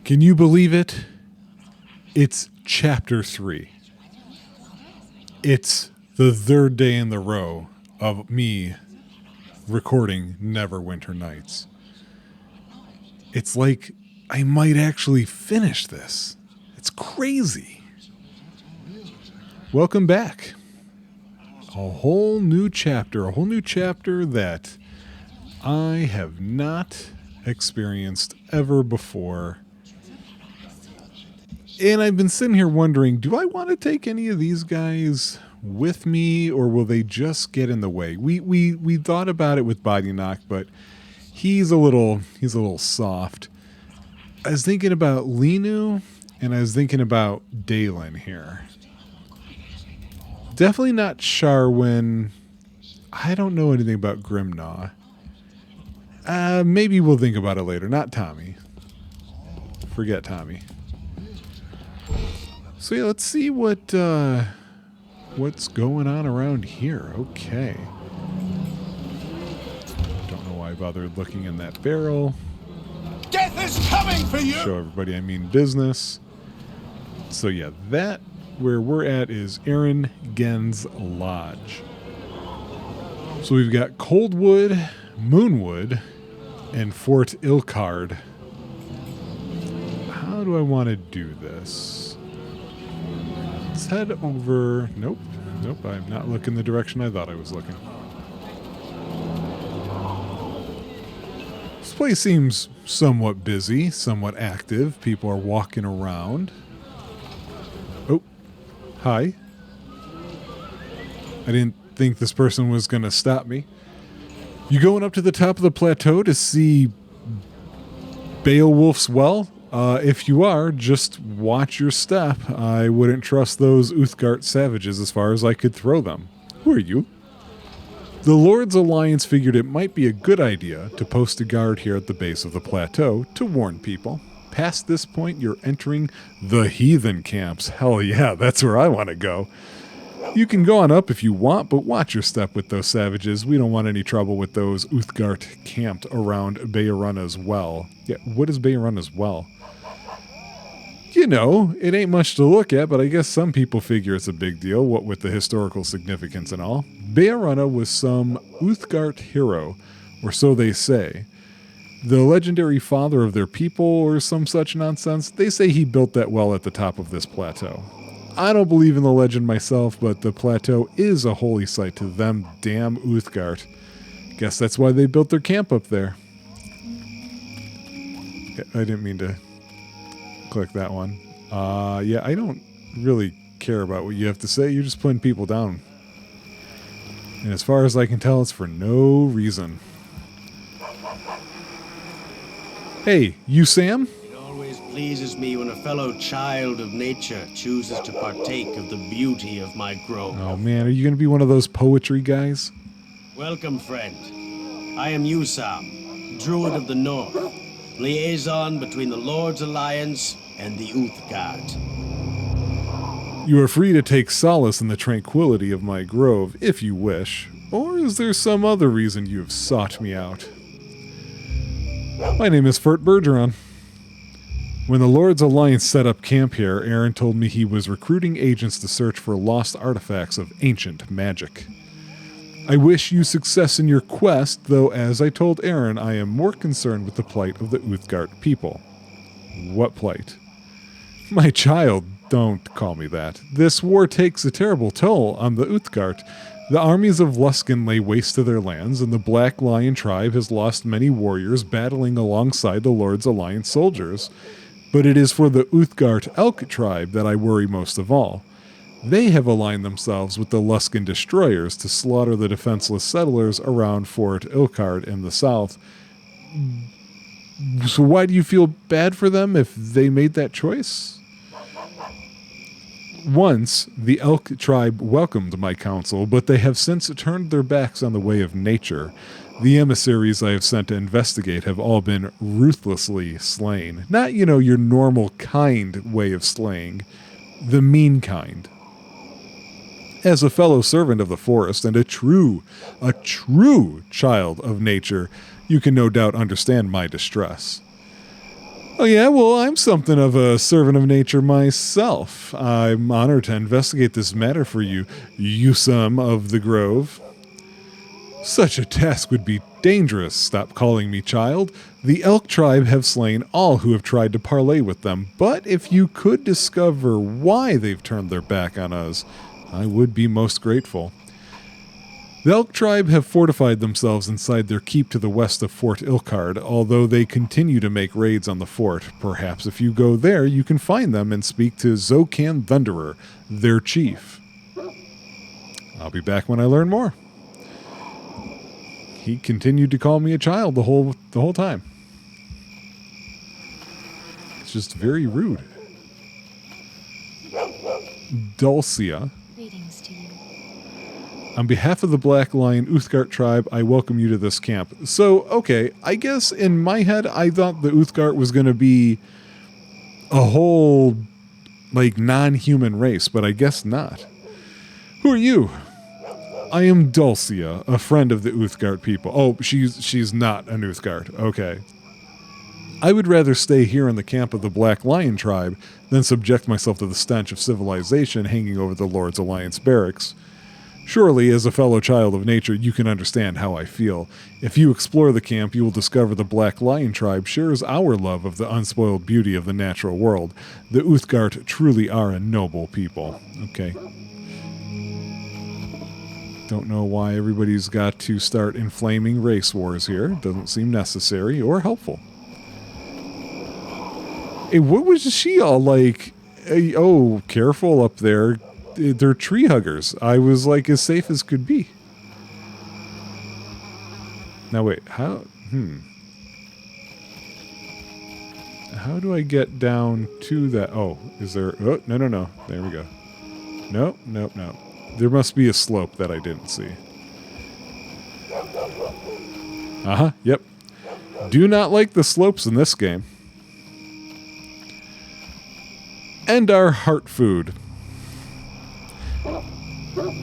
Can you believe it? It's chapter 3. It's the third day in the row of me recording Neverwinter Nights. It's like I might actually finish this. It's crazy. Welcome back. A whole new chapter that I have not experienced ever before. And I've been sitting here wondering, do I want to take any of these guys with me, or will they just get in the way? We thought about it with Body Knock, but he's a little soft. I was thinking about Linu, and I was thinking about Dalen here. Definitely not Sharwin. I don't know anything about Grimnaw. Maybe we'll think about it later. Not Tommy. Forget Tommy. So yeah, let's see what's going on around here. Okay. Don't know why I bothered looking in that barrel. Death is coming for you! Show everybody I mean business. So yeah, that where we're at is Aaron Gen's Lodge. So we've got Coldwood, Moonwood, and Fort Ilkard. How do I want to do this? Let's head over. Nope, I'm not looking the direction I thought I was looking. This place seems somewhat busy, somewhat active. People are walking around. Oh, hi. I didn't think this person was going to stop me. You going up to the top of the plateau to see Beowulf's Well? If you are, just watch your step. I wouldn't trust those Uthgard savages as far as I could throw them. Who are you? The Lord's Alliance figured it might be a good idea to post a guard here at the base of the plateau to warn people. Past this point, you're entering the heathen camps. Hell yeah, that's where I want to go. You can go on up if you want, but watch your step with those savages. We don't want any trouble with those Uthgard camped around Beoruna's Well. Yeah, what is Beoruna's Well? You know, it ain't much to look at, but I guess some people figure it's a big deal, what with the historical significance and all. Beoruna was some Uthgard hero, or so they say. The legendary father of their people, or some such nonsense. They say he built that well at the top of this plateau. I don't believe in the legend myself, but the plateau is a holy site to them damn Uthgard. Guess that's why they built their camp up there. Yeah, I didn't mean to click that one. Yeah, I don't really care about what you have to say. You're just putting people down. And as far as I can tell, it's for no reason. Hey, you Sam? It always pleases me when a fellow child of nature chooses to partake of the beauty of my grove. Oh man, are you going to be one of those poetry guys? Welcome, friend. I am Usam, Druid of the North, liaison between the Lord's Alliance and the Uthgard. You are free to take solace in the tranquility of my grove, if you wish. Or is there some other reason you have sought me out? My name is Fert Bergeron. When the Lord's Alliance set up camp here, Aaron told me he was recruiting agents to search for lost artifacts of ancient magic. I wish you success in your quest, though as I told Aaron, I am more concerned with the plight of the Uthgard people. What plight? My child, don't call me that. This war takes a terrible toll on the Uthgard. The armies of Luskan lay waste to their lands, and the Black Lion tribe has lost many warriors battling alongside the Lord's Alliance soldiers. But it is for the Uthgard Elk tribe that I worry most of all. They have aligned themselves with the Luskan destroyers to slaughter the defenseless settlers around Fort Ilkard in the south. So why do you feel bad for them if they made that choice? Once, the Elk tribe welcomed my counsel, but they have since turned their backs on the way of nature. The emissaries I have sent to investigate have all been ruthlessly slain. Not, your normal kind way of slaying. The mean kind. As a fellow servant of the forest and a true child of nature, you can no doubt understand my distress. Oh, yeah, well, I'm something of a servant of nature myself. I'm honored to investigate this matter for you, Yusam of the Grove. Such a task would be dangerous. Stop calling me child. The elk tribe have slain all who have tried to parley with them, but if you could discover why they've turned their back on us, I would be most grateful. The elk tribe have fortified themselves inside their keep to the west of Fort Ilkard, although they continue to make raids on the fort. Perhaps if you go there, you can find them and speak to Zokan Thunderer, their chief. I'll be back when I learn more. He continued to call me a child the whole time. It's just very rude. Dulcia. Greetings to you. On behalf of the Black Lion Uthgard tribe, I welcome you to this camp. So, okay, I guess in my head, I thought the Uthgard was going to be a whole, like, non-human race, but I guess not. Who are you? I am Dulcia, a friend of the Uthgard people. Oh, she's not an Uthgard. Okay. I would rather stay here in the camp of the Black Lion tribe than subject myself to the stench of civilization hanging over the Lord's Alliance barracks. Surely, as a fellow child of nature, you can understand how I feel. If you explore the camp, you will discover the Black Lion tribe shares our love of the unspoiled beauty of the natural world. The Uthgard truly are a noble people. Okay. Don't know why everybody's got to start inflaming race wars here. Doesn't seem necessary or helpful. Hey, what was she all like? Hey, oh, careful up there. They're tree huggers. I was like as safe as could be. Now wait, how? How do I get down to that? Oh, is there? Oh, no. There we go. Nope. There must be a slope that I didn't see. Yep. Do not like the slopes in this game. And our heart food.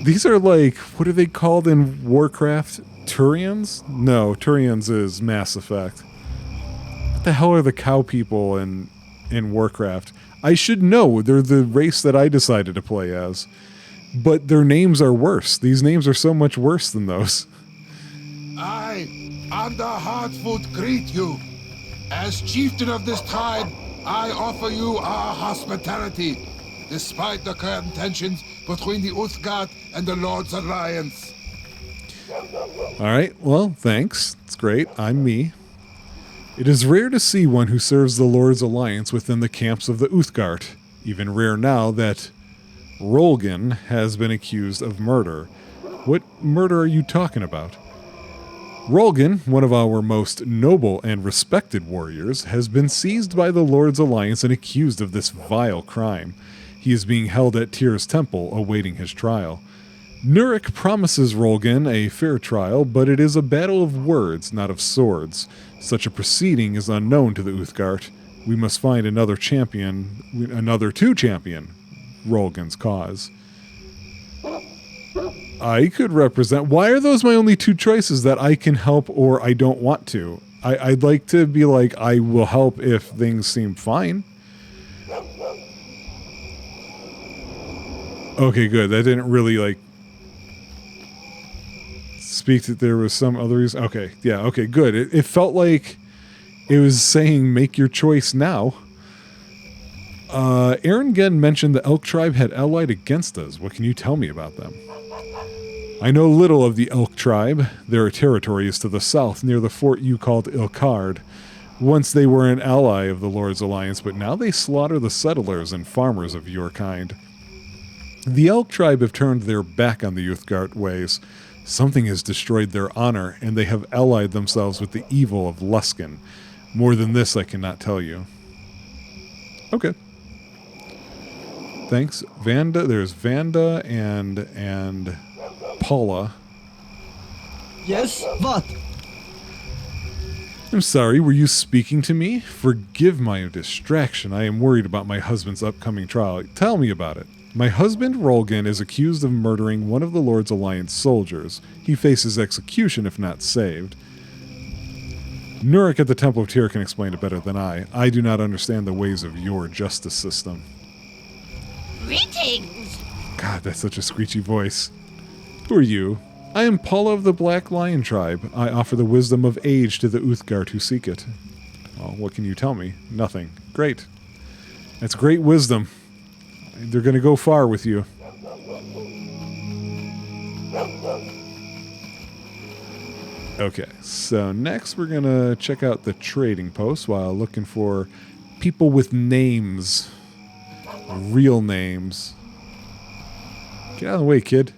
These are like, what are they called in Warcraft? Turians? No, Turians is Mass Effect. What the hell are the cow people in Warcraft? I should know. They're the race that I decided to play as. But their names are worse. These names are so much worse than those. I, under Hardfoot, greet you. As chieftain of this tribe, I offer you our hospitality, despite the current tensions between the Uthgard and the Lord's Alliance. Alright, well, thanks. It's great. I'm me. It is rare to see one who serves the Lord's Alliance within the camps of the Uthgard. Even rare now that Rolgan has been accused of murder. What murder are you talking about? Rolgan, one of our most noble and respected warriors, has been seized by the Lord's Alliance and accused of this vile crime. He is being held at Tyr's temple, awaiting his trial. Nurik promises Rolgan a fair trial, but it is a battle of words, not of swords. Such a proceeding is unknown to the Uthgard. We must find another to champion Rolgan's cause. I could represent... Why are those my only two choices, that I can help or I don't want to? I'd like to be like, I will help if things seem fine. Okay, good. That didn't really, like, speak that there was some other reason. Okay, yeah, okay, good. It felt like it was saying, make your choice now. Aaron Genn mentioned the Elk tribe had allied against us. What can you tell me about them? I know little of the Elk tribe. Their territory is to the south, near the fort you called Ilkard. Once they were an ally of the Lord's Alliance, but now they slaughter the settlers and farmers of your kind. The Elk tribe have turned their back on the Uthgard ways. Something has destroyed their honor, and they have allied themselves with the evil of Luskin. More than this I cannot tell you. Okay. Thanks. Vanda, there's Vanda and Paula. Yes, what? I'm sorry, were you speaking to me? Forgive my distraction. I am worried about my husband's upcoming trial. Tell me about it. My husband, Rolgan, is accused of murdering one of the Lord's Alliance soldiers. He faces execution if not saved. Nurik at the Temple of Tyr can explain it better than I. I do not understand the ways of your justice system. Greetings! God, that's such a screechy voice. Who are you? I am Paula of the Black Lion Tribe. I offer the wisdom of age to the Uthgard who seek it. Well, what can you tell me? Nothing. Great. That's great wisdom. They're going to go far with you. Okay, so next we're going to check out the trading post while looking for people with names. Real names. Get out of the way, kid.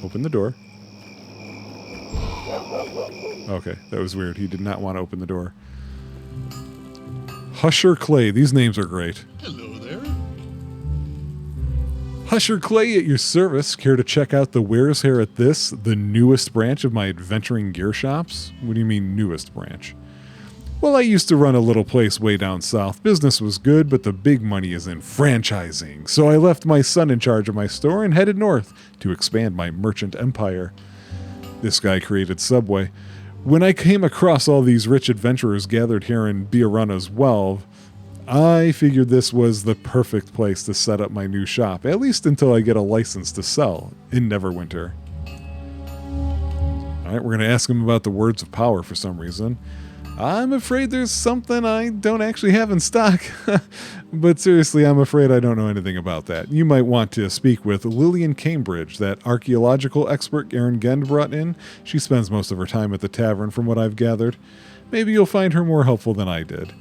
Open the door. Okay, that was weird. He did not want to open the door. Husher Clay. These names are great. Hello there. Husher Clay at your service. Care to check out the wares here at this, the newest branch of my adventuring gear shops? What do you mean newest branch? Well, I used to run a little place way down south. Business was good, but the big money is in franchising. So I left my son in charge of my store and headed north to expand my merchant empire. This guy created Subway. When I came across all these rich adventurers gathered here in Biarana's Well, I figured this was the perfect place to set up my new shop, at least until I get a license to sell in Neverwinter. Alright, we're going to ask him about the words of power for some reason. I'm afraid there's something I don't actually have in stock. But seriously, I'm afraid I don't know anything about that. You might want to speak with Lillian Cambridge, that archaeological expert Erin Gend brought in. She spends most of her time at the tavern from what I've gathered. Maybe you'll find her more helpful than I did.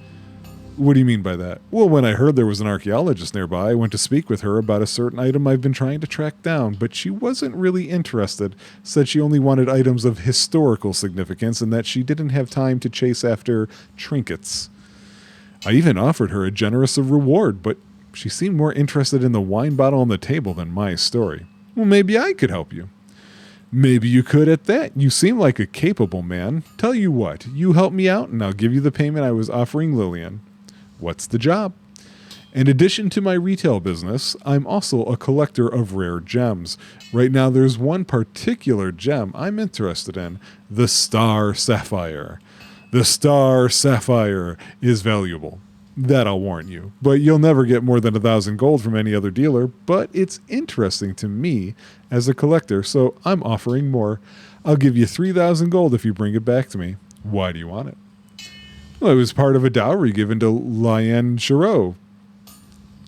What do you mean by that? Well, when I heard there was an archaeologist nearby, I went to speak with her about a certain item I've been trying to track down, but she wasn't really interested. Said she only wanted items of historical significance and that she didn't have time to chase after trinkets. I even offered her a generous reward, but she seemed more interested in the wine bottle on the table than my story. Well, maybe I could help you. Maybe you could at that. You seem like a capable man. Tell you what, you help me out and I'll give you the payment I was offering Lillian. What's the job? In addition to my retail business, I'm also a collector of rare gems. Right now there's one particular gem I'm interested in, the Star Sapphire. The Star Sapphire is valuable. That I'll warn you. But you'll never get more than 1,000 gold from any other dealer, but it's interesting to me as a collector, so I'm offering more. I'll give you 3,000 gold if you bring it back to me. Why do you want it? Well, it was part of a dowry given to Lyanne Shiro,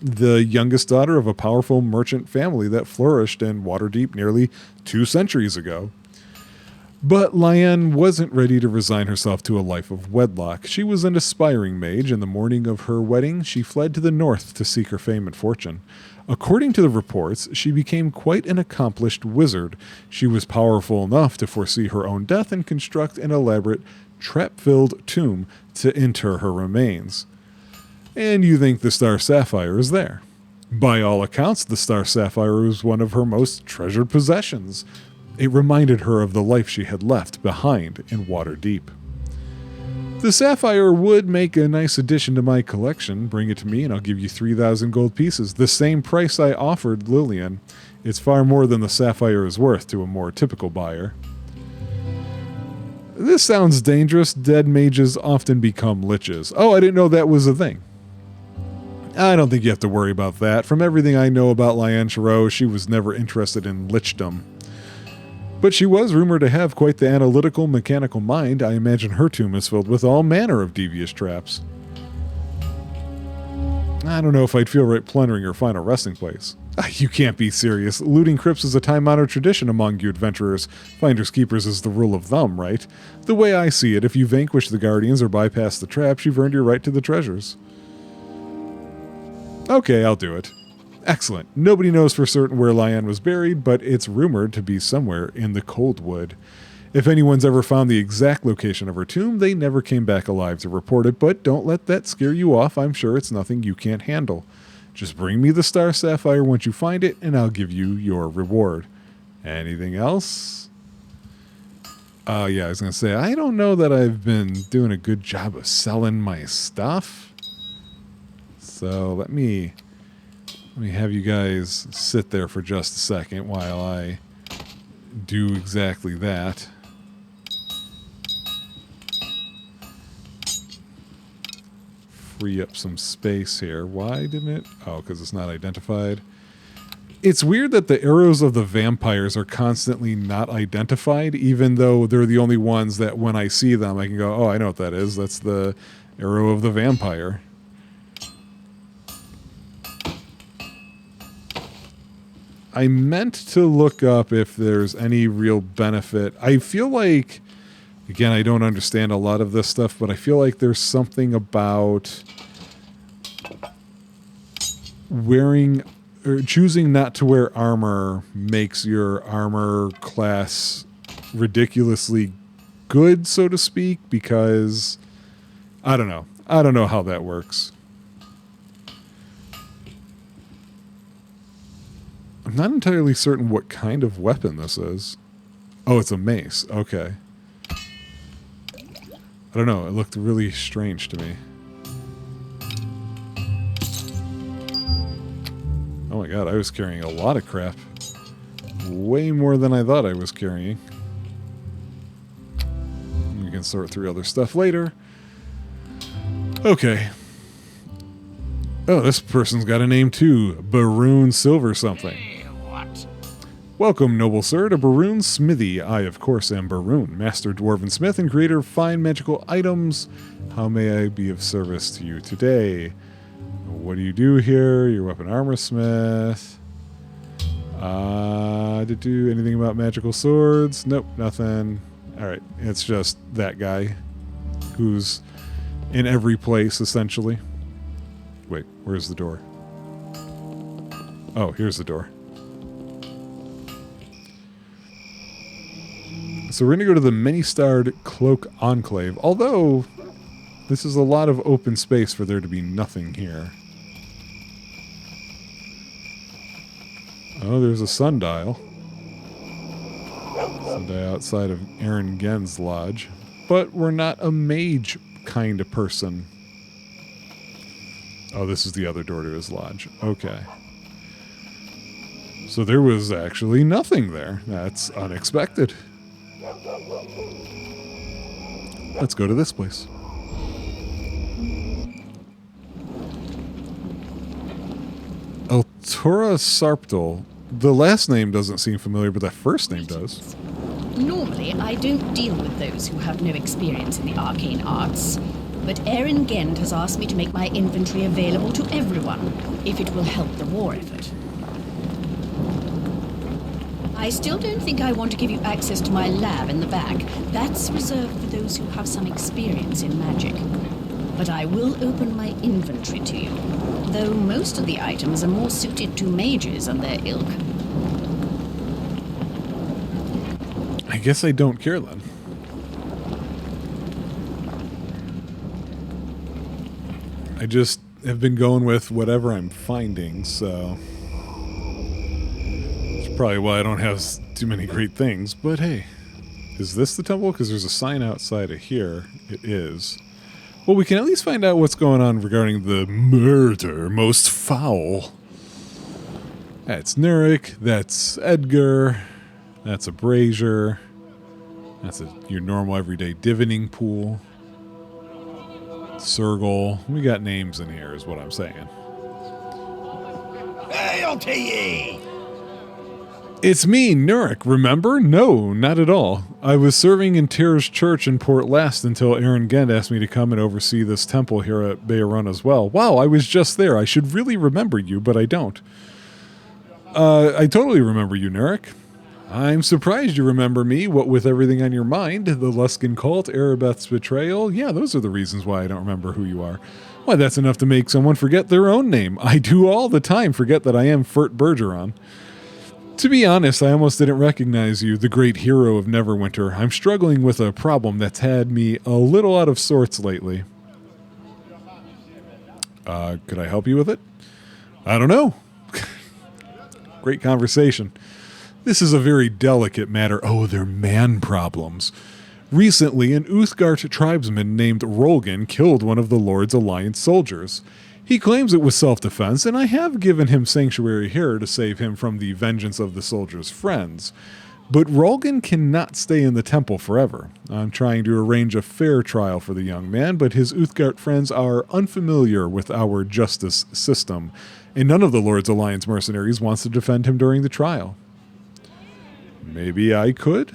the youngest daughter of a powerful merchant family that flourished in Waterdeep nearly 2 centuries ago. But Lyanne wasn't ready to resign herself to a life of wedlock. She was an aspiring mage. In the morning of her wedding, she fled to the north to seek her fame and fortune. According to the reports, she became quite an accomplished wizard. She was powerful enough to foresee her own death and construct an elaborate trap-filled tomb to inter her remains. And you think the Star Sapphire is there. By all accounts, the Star Sapphire was one of her most treasured possessions. It reminded her of the life she had left behind in Waterdeep. The sapphire would make a nice addition to my collection. Bring it to me and I'll give you 3,000 gold pieces, the same price I offered Lillian. It's far more than the sapphire is worth to a more typical buyer. This sounds dangerous. Dead mages often become liches. Oh, I didn't know that was a thing. I don't think you have to worry about that. From everything I know about Lyanne Shiro, she was never interested in lichdom. But she was rumored to have quite the analytical, mechanical mind. I imagine her tomb is filled with all manner of devious traps. I don't know if I'd feel right plundering her final resting place. You can't be serious. Looting crypts is a time-honored tradition among you adventurers. Finders keepers is the rule of thumb, right? The way I see it, if you vanquish the guardians or bypass the traps, you've earned your right to the treasures. Okay, I'll do it. Excellent. Nobody knows for certain where Lyanne was buried, but it's rumored to be somewhere in the Coldwood. If anyone's ever found the exact location of her tomb, they never came back alive to report it, but don't let that scare you off. I'm sure it's nothing you can't handle. Just bring me the Star Sapphire once you find it, and I'll give you your reward. Anything else? Yeah, I was going to say, I don't know that I've been doing a good job of selling my stuff. So let me have you guys sit there for just a second while I do exactly that. free up some space here. Why didn't it? Oh, because it's not identified. It's weird that the arrows of the vampires are constantly not identified, even though they're the only ones that when I see them, I can go, oh, I know what that is. That's the arrow of the vampire. I meant to look up if there's any real benefit. I feel like, again, I don't understand a lot of this stuff, but I feel like there's something about wearing or choosing not to wear armor makes your armor class ridiculously good, so to speak, because I don't know. I don't know how that works. I'm not entirely certain what kind of weapon this is. Oh, it's a mace. Okay. I don't know. It looked really strange to me. Oh my god, I was carrying a lot of crap. Way more than I thought I was carrying. We can sort through other stuff later. Okay. Oh, this person's got a name too. Baroon Silver something. What? Welcome, noble sir, to Baroon's Smithy. I, of course, am Baroon, master dwarven smith and creator of fine magical items. How may I be of service to you today? What do you do here? Your weapon armor smith. Did do anything about magical swords? Nope, nothing. Alright, it's just that guy who's in every place, essentially. Wait, where's the door? Oh, here's the door. So we're going to go to the many-starred Cloak Enclave, although this is a lot of open space for there to be nothing here. Oh, there's a sundial. Sundial outside of Aaron Gen's lodge. But we're not a mage kind of person. Oh, this is the other door to his lodge. Okay. So there was actually nothing there. That's unexpected. Let's go to this place. Eltora Sarptal. The last name doesn't seem familiar, but that first name does. Normally, I don't deal with those who have no experience in the arcane arts, but Aaron Gent has asked me to make my inventory available to everyone, if it will help the war effort. I still don't think I want to give you access to my lab in the back. That's reserved for those who have some experience in magic. But I will open my inventory to you, though most of the items are more suited to mages and their ilk. I guess I don't care then. I just have been going with whatever I'm finding, so it's probably why I don't have too many great things, but hey. Is this the temple? Because there's a sign outside of here. It is. Well, we can at least find out what's going on regarding the murder most foul. That's Nurik. That's Edgar. That's a brazier. That's your normal everyday divining pool. Sergal. We got names in here is what I'm saying. Hail to ye! It's me, Nurik, remember? No, not at all. I was serving in Tyr's church in Port Last until Aaron Gent asked me to come and oversee this temple here at Bayerun as well. Wow, I was just there. I should really remember you, but I don't. I totally remember you, Nurik. I'm surprised you remember me, what with everything on your mind. The Luskin cult, Erebeth's betrayal. Yeah, those are the reasons why I don't remember who you are. Why, that's enough to make someone forget their own name. I do all the time forget that I am Fert Bergeron. To be honest, I almost didn't recognize you, the great hero of Neverwinter. I'm struggling with a problem that's had me a little out of sorts lately. Could I help you with it? I don't know. Great conversation. This is a very delicate matter. Oh, they're man problems. Recently, an Uthgard tribesman named Rolgan killed one of the Lord's Alliance soldiers. He claims it was self-defense, and I have given him sanctuary here to save him from the vengeance of the soldier's friends. But Rolgan cannot stay in the temple forever. I'm trying to arrange a fair trial for the young man, but his Uthgard friends are unfamiliar with our justice system, and none of the Lord's Alliance mercenaries wants to defend him during the trial. Maybe I could?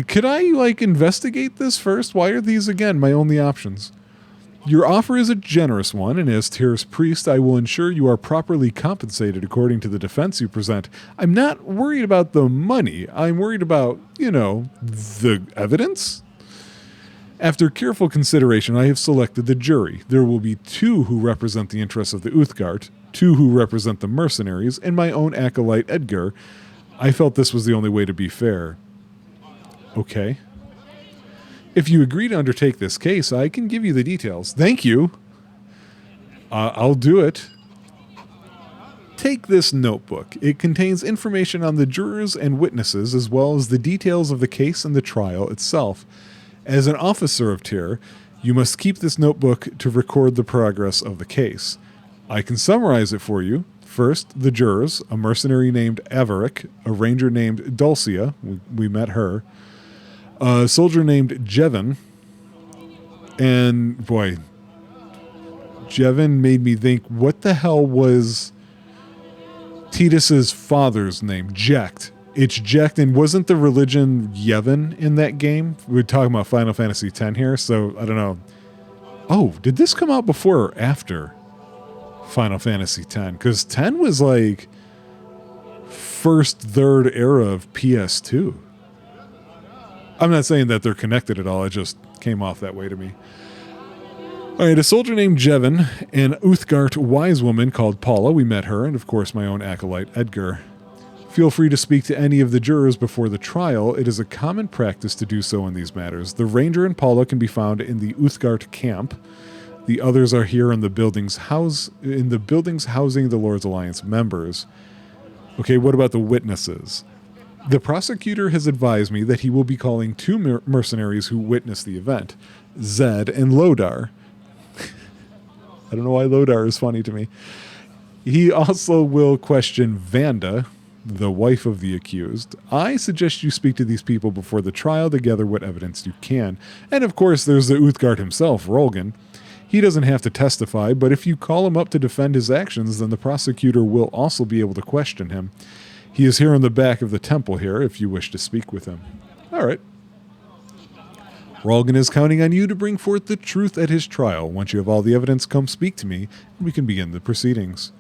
Could I, investigate this first? Why are these, again, my only options? Your offer is a generous one, and as Tyr's priest, I will ensure you are properly compensated according to the defense you present. I'm not worried about the money. I'm worried about, the evidence. After careful consideration, I have selected the jury. There will be 2 who represent the interests of the Uthgard, 2 who represent the mercenaries, and my own acolyte Edgar. I felt this was the only way to be fair. Okay. If you agree to undertake this case, I can give you the details. Thank you. I'll do it. Take this notebook. It contains information on the jurors and witnesses, as well as the details of the case and the trial itself. As an officer of Tyr, you must keep this notebook to record the progress of the case. I can summarize it for you. First, the jurors, a mercenary named Avaric, a ranger named Dulcia, we met her, a soldier named Jevin, and boy, Jevin made me think, what the hell was Titus's father's name? Jecht. It's Jecht, and wasn't the religion Yevon in that game? We're talking about Final Fantasy X here, so I don't know. Oh, did this come out before or after Final Fantasy X? Because 10 was like first, third era of PS2. I'm not saying that they're connected at all. It just came off that way to me. All right, a soldier named Jevin, an Uthgard wise woman called Paula. We met her, and of course my own acolyte, Edgar. Feel free to speak to any of the jurors before the trial. It is a common practice to do so in these matters. The ranger and Paula can be found in the Uthgard camp. The others are here in the buildings housing the Lord's Alliance members. Okay, what about the witnesses? The prosecutor has advised me that he will be calling 2 mercenaries who witnessed the event, Zed and Lodar. I don't know why Lodar is funny to me. He also will question Vanda, the wife of the accused. I suggest you speak to these people before the trial to gather what evidence you can. And of course, there's the Uthgard himself, Rolgan. He doesn't have to testify, but if you call him up to defend his actions, then the prosecutor will also be able to question him. He is here in the back of the temple here, if you wish to speak with him. All right. Rolgan is counting on you to bring forth the truth at his trial. Once you have all the evidence, come speak to me, and we can begin the proceedings.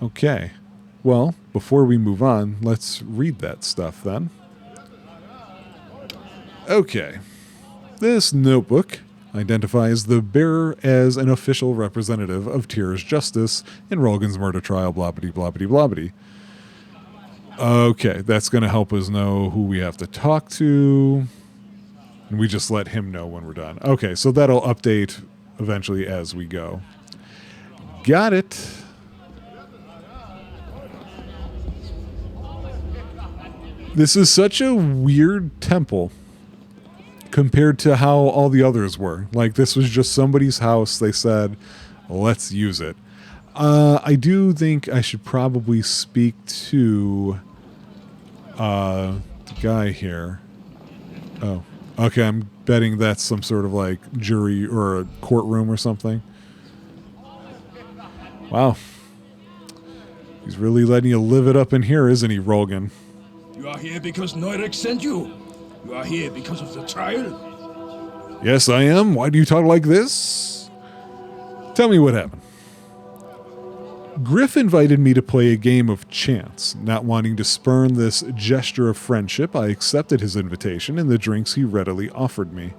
Okay. Well, before we move on, let's read that stuff then. Okay. This notebook identifies the bearer as an official representative of Tyr's justice in Rolgan's murder trial, blah-bitty, blah-bitty, blah-bitty. Okay, that's going to help us know who we have to talk to. And we just let him know when we're done. Okay, so that'll update eventually as we go. Got it. This is such a weird temple compared to how all the others were. Like, this was just somebody's house. They said, let's use it. I do think I should probably speak to the guy here. Oh, okay. I'm betting that's some sort of like jury or a courtroom or something. Wow. He's really letting you live it up in here, isn't he, Rolgan? You are here because Neurek sent you. You are here because of the trial. Yes, I am. Why do you talk like this? Tell me what happened. Griff invited me to play a game of chance. Not wanting to spurn this gesture of friendship, I accepted his invitation and the drinks he readily offered me.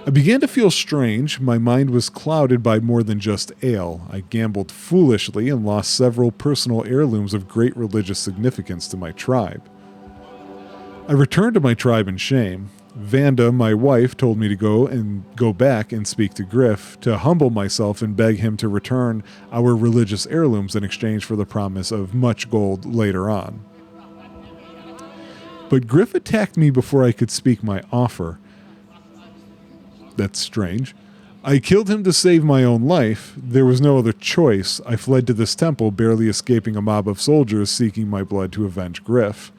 I began to feel strange. My mind was clouded by more than just ale. I gambled foolishly and lost several personal heirlooms of great religious significance to my tribe. I returned to my tribe in shame. Vanda, my wife, told me to go back and speak to Griff, to humble myself and beg him to return our religious heirlooms in exchange for the promise of much gold later on. But Griff attacked me before I could speak my offer. That's strange. I killed him to save my own life. There was no other choice. I fled to this temple, barely escaping a mob of soldiers seeking my blood to avenge Griff.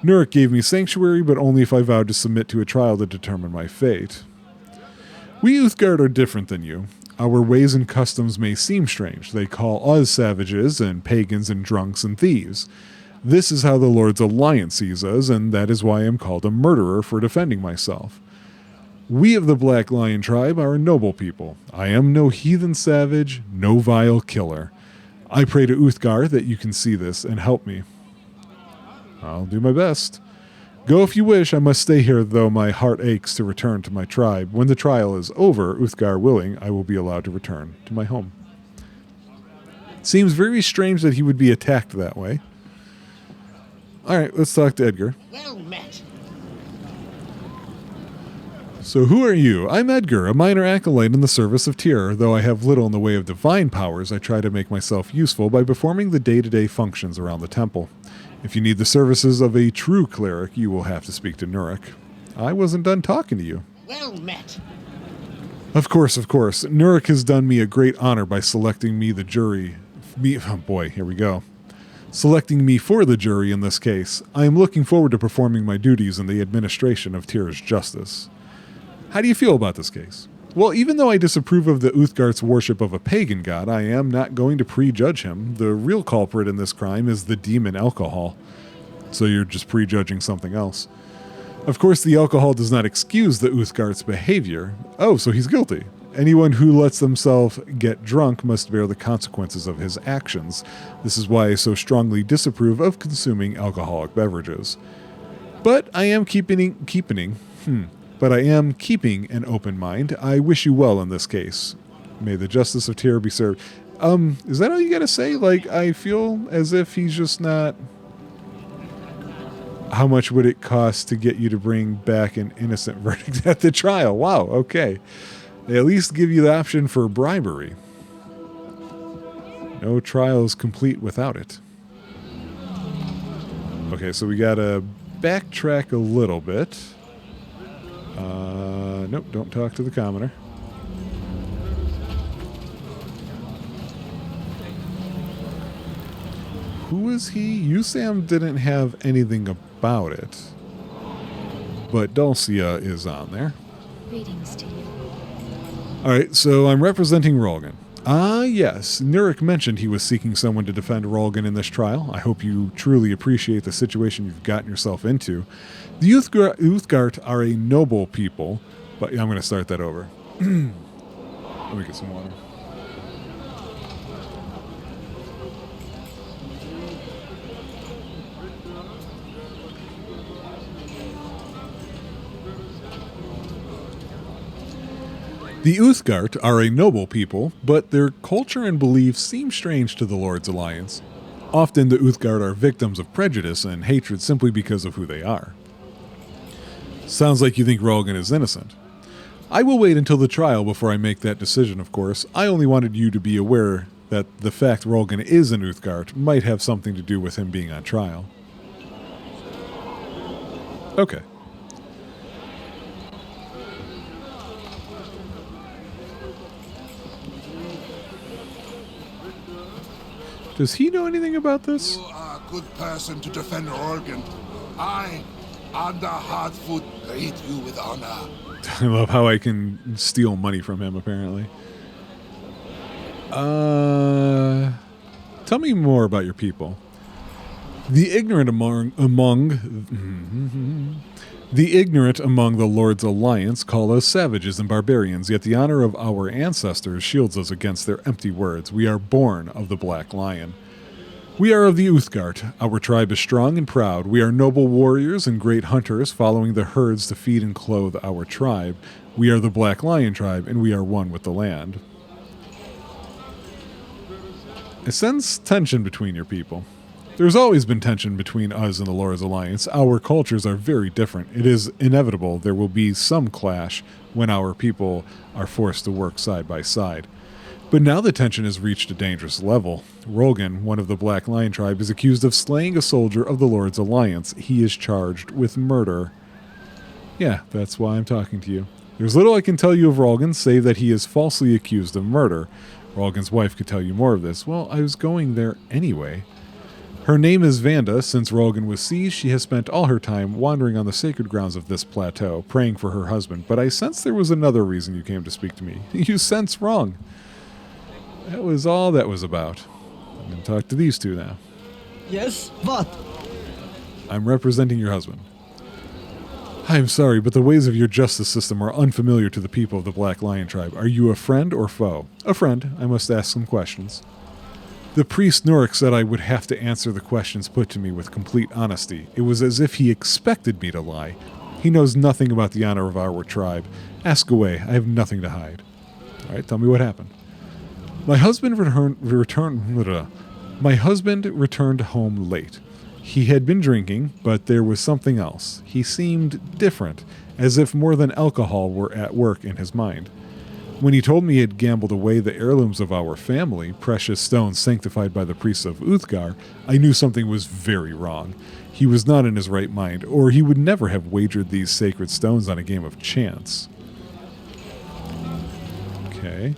Nurek gave me sanctuary, but only if I vowed to submit to a trial to determine my fate. We Uthgard are different than you. Our ways and customs may seem strange. They call us savages and pagans and drunks and thieves. This is how the Lord's Alliance sees us, and that is why I am called a murderer for defending myself. We of the Black Lion tribe are a noble people. I am no heathen savage, no vile killer. I pray to Uthgar that you can see this and help me. I'll do my best. Go if you wish. I must stay here, though my heart aches to return to my tribe. When the trial is over, Uthgar willing, I will be allowed to return to my home. Seems very strange that he would be attacked that way. All right, let's talk to Edgar. Well met. So who are you? I'm Edgar, a minor acolyte in the service of Tyr. Though I have little in the way of divine powers, I try to make myself useful by performing the day-to-day functions around the temple. If you need the services of a true cleric, you will have to speak to Nurek. I wasn't done talking to you. Well met. Of course. Nurek has done me a great honor by selecting me the jury. Oh boy, here we go. Selecting me for the jury in this case. I am looking forward to performing my duties in the administration of Tyr's justice. How do you feel about this case? Well, even though I disapprove of the Uthgart's worship of a pagan god, I am not going to prejudge him. The real culprit in this crime is the demon alcohol. So you're just prejudging something else. Of course, the alcohol does not excuse the Uthgart's behavior. Oh, so he's guilty. Anyone who lets themselves get drunk must bear the consequences of his actions. This is why I so strongly disapprove of consuming alcoholic beverages. But I am keeping an open mind. I wish you well in this case. May the justice of Tyr be served. Is that all you gotta say? Like, I feel as if he's just not... How much would it cost to get you to bring back an innocent verdict at the trial? Wow, okay. They at least give you the option for bribery. No trial is complete without it. Okay, so we gotta backtrack a little bit. Nope, don't talk to the commoner. Who is he? Usam didn't have anything about it. But Dulcia is on there. Greetings to you. Alright, so I'm representing Rolgan. Ah, yes. Nurek mentioned he was seeking someone to defend Rolgan in this trial. I hope you truly appreciate the situation you've gotten yourself into. The Uthgard are a noble people, but I'm going to start that over. Let me get some water. The Uthgard are a noble people, but their culture and beliefs seem strange to the Lord's Alliance. Often the Uthgard are victims of prejudice and hatred simply because of who they are. Sounds like you think Rolgan is innocent. I will wait until the trial before I make that decision, of course. I only wanted you to be aware that the fact Rolgan is an Uthgard might have something to do with him being on trial. Okay. Does he know anything about this? You are a good person to defend Rolgan. I, Under Hardfoot, greet you with honor. I love how I can steal money from him, apparently. Tell me more about your people. The ignorant among the Lord's Alliance call us savages and barbarians, yet the honor of our ancestors shields us against their empty words. We are born of the Black Lion. We are of the Uthgard. Our tribe is strong and proud. We are noble warriors and great hunters, following the herds to feed and clothe our tribe. We are the Black Lion tribe, and we are one with the land. I sense tension between your people. There's always been tension between us and the Lord's Alliance. Our cultures are very different. It is inevitable there will be some clash when our people are forced to work side by side. But now the tension has reached a dangerous level. Rolgan, one of the Black Lion tribe, is accused of slaying a soldier of the Lord's Alliance. He is charged with murder. Yeah, that's why I'm talking to you. There's little I can tell you of Rolgan, save that he is falsely accused of murder. Rolgan's wife could tell you more of this. Well, I was going there anyway. Her name is Vanda. Since Rolgan was seized, she has spent all her time wandering on the sacred grounds of this plateau, praying for her husband. But I sense there was another reason you came to speak to me. You sense wrong. That was all that was about. I'm going to talk to these two now. Yes, what? I'm representing your husband. I am sorry, but the ways of your justice system are unfamiliar to the people of the Black Lion tribe. Are you a friend or foe? A friend. I must ask some questions. The priest Norik said I would have to answer the questions put to me with complete honesty. It was as if he expected me to lie. He knows nothing about the honor of our tribe. Ask away. I have nothing to hide. All right, tell me what happened. My husband returned home late. He had been drinking, but there was something else. He seemed different, as if more than alcohol were at work in his mind. When he told me he had gambled away the heirlooms of our family, precious stones sanctified by the priests of Uthgar, I knew something was very wrong. He was not in his right mind, or he would never have wagered these sacred stones on a game of chance. Okay.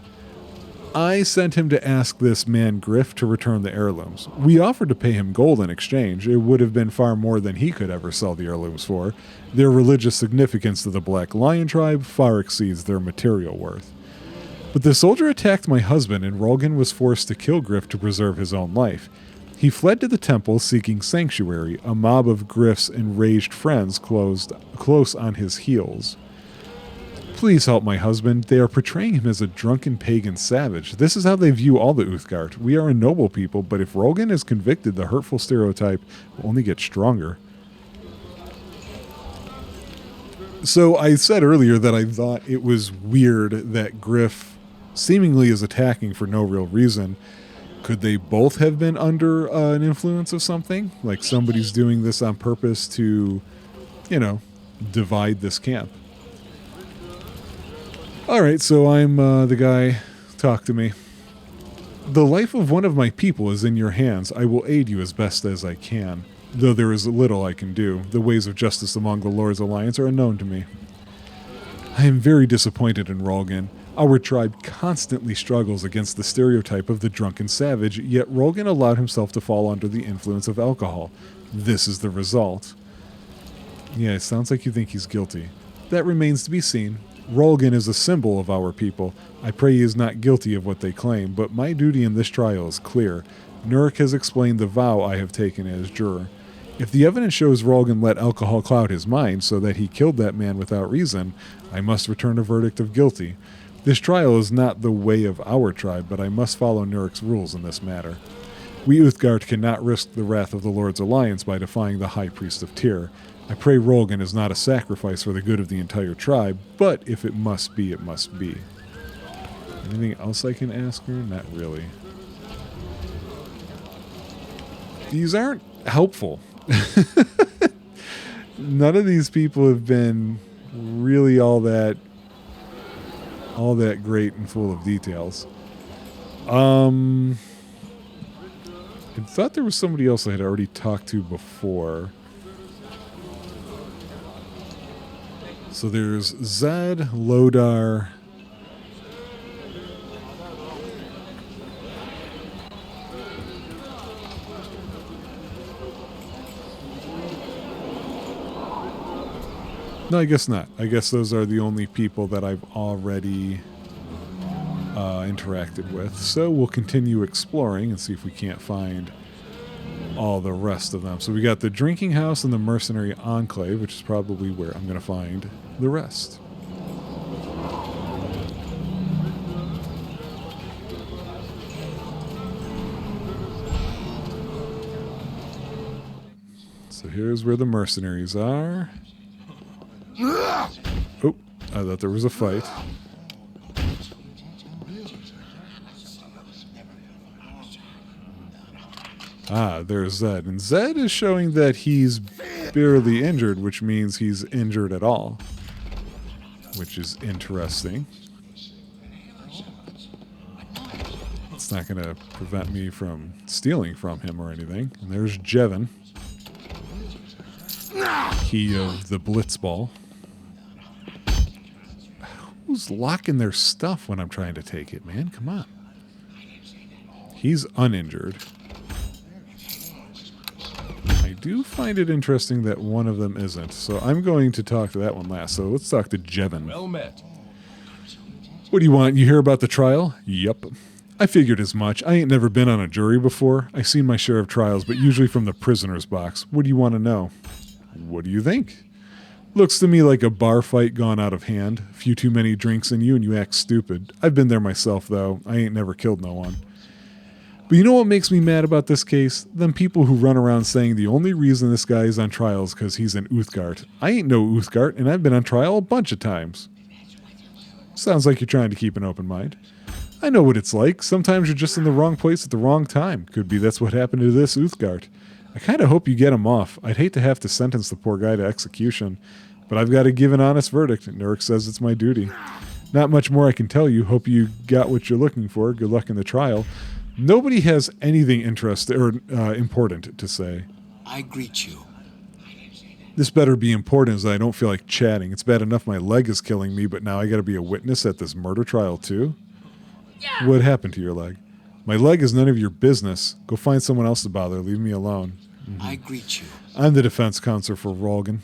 I sent him to ask this man Griff to return the heirlooms. We offered to pay him gold in exchange. It would have been far more than he could ever sell the heirlooms for. Their religious significance to the Black Lion tribe far exceeds their material worth. But the soldier attacked my husband, and Rolgan was forced to kill Griff to preserve his own life. He fled to the temple seeking sanctuary, a mob of Griff's enraged friends close on his heels. Please help my husband. They are portraying him as a drunken pagan savage. This is how they view all the Uthgard. We are a noble people, but if Rolgan is convicted, the hurtful stereotype will only get stronger. So I said earlier that I thought it was weird that Griff seemingly is attacking for no real reason. Could they both have been under an influence of something? Like somebody's doing this on purpose to, divide this camp. Alright, so I'm the guy. Talk to me. The life of one of my people is in your hands. I will aid you as best as I can. Though there is little I can do. The ways of justice among the Lord's Alliance are unknown to me. I am very disappointed in Rolgan. Our tribe constantly struggles against the stereotype of the drunken savage, yet Rolgan allowed himself to fall under the influence of alcohol. This is the result. Yeah, it sounds like you think he's guilty. That remains to be seen. Rolgan is a symbol of our people. I pray he is not guilty of what they claim, but my duty in this trial is clear. Nurik has explained the vow I have taken as juror. If the evidence shows Rolgan let alcohol cloud his mind so that he killed that man without reason, I must return a verdict of guilty. This trial is not the way of our tribe, but I must follow Nurik's rules in this matter. We Uthgard cannot risk the wrath of the Lord's Alliance by defying the High Priest of Tyr. I pray Rolgan is not a sacrifice for the good of the entire tribe, but if it must be, it must be. Anything else I can ask her? Not really. These aren't helpful. None of these people have been really all that great and full of details. I thought there was somebody else I had already talked to before. So there's Zed, Lodar. No, I guess not. I guess those are the only people that I've already interacted with. So we'll continue exploring and see if we can't find all the rest of them. So we got the drinking house and the mercenary enclave, which is probably where I'm going to find the rest. So here's where the mercenaries are. Oh, I thought there was a fight. Ah, there's Zed. And Zed is showing that he's barely injured, which means he's injured at all. Which is interesting. It's not going to prevent me from stealing from him or anything. And there's Jevin. Key of the Blitzball. Who's locking their stuff when I'm trying to take it, man? Come on. He's uninjured. do find it interesting that one of them isn't. So I'm going to talk to that one last. So let's talk to Jevin. Well met. What do you want? You hear about the trial? Yep. I figured as much. I ain't never been on a jury before. I seen my share of trials, but usually from the prisoner's box. What do you want to know? What do you think? Looks to me like a bar fight gone out of hand. A few too many drinks in you and you act stupid. I've been there myself, though. I ain't never killed no one. But you know what makes me mad about this case? Them people who run around saying the only reason this guy is on trial is because he's an Uthgard. I ain't no Uthgard, and I've been on trial a bunch of times. Sounds like you're trying to keep an open mind. I know what it's like. Sometimes you're just in the wrong place at the wrong time. Could be that's what happened to this Uthgard. I kind of hope you get him off. I'd hate to have to sentence the poor guy to execution, but I've got to give an honest verdict. Nurk says it's my duty. Not much more I can tell you. Hope you got what you're looking for. Good luck in the trial. Nobody has anything interesting or important to say. I greet you. This better be important as I don't feel like chatting. It's bad enough my leg is killing me, but now I got to be a witness at this murder trial too? Yeah. What happened to your leg? My leg is none of your business. Go find someone else to bother. Leave me alone. Mm-hmm. I greet you. I'm the defense counsel for Rolgan.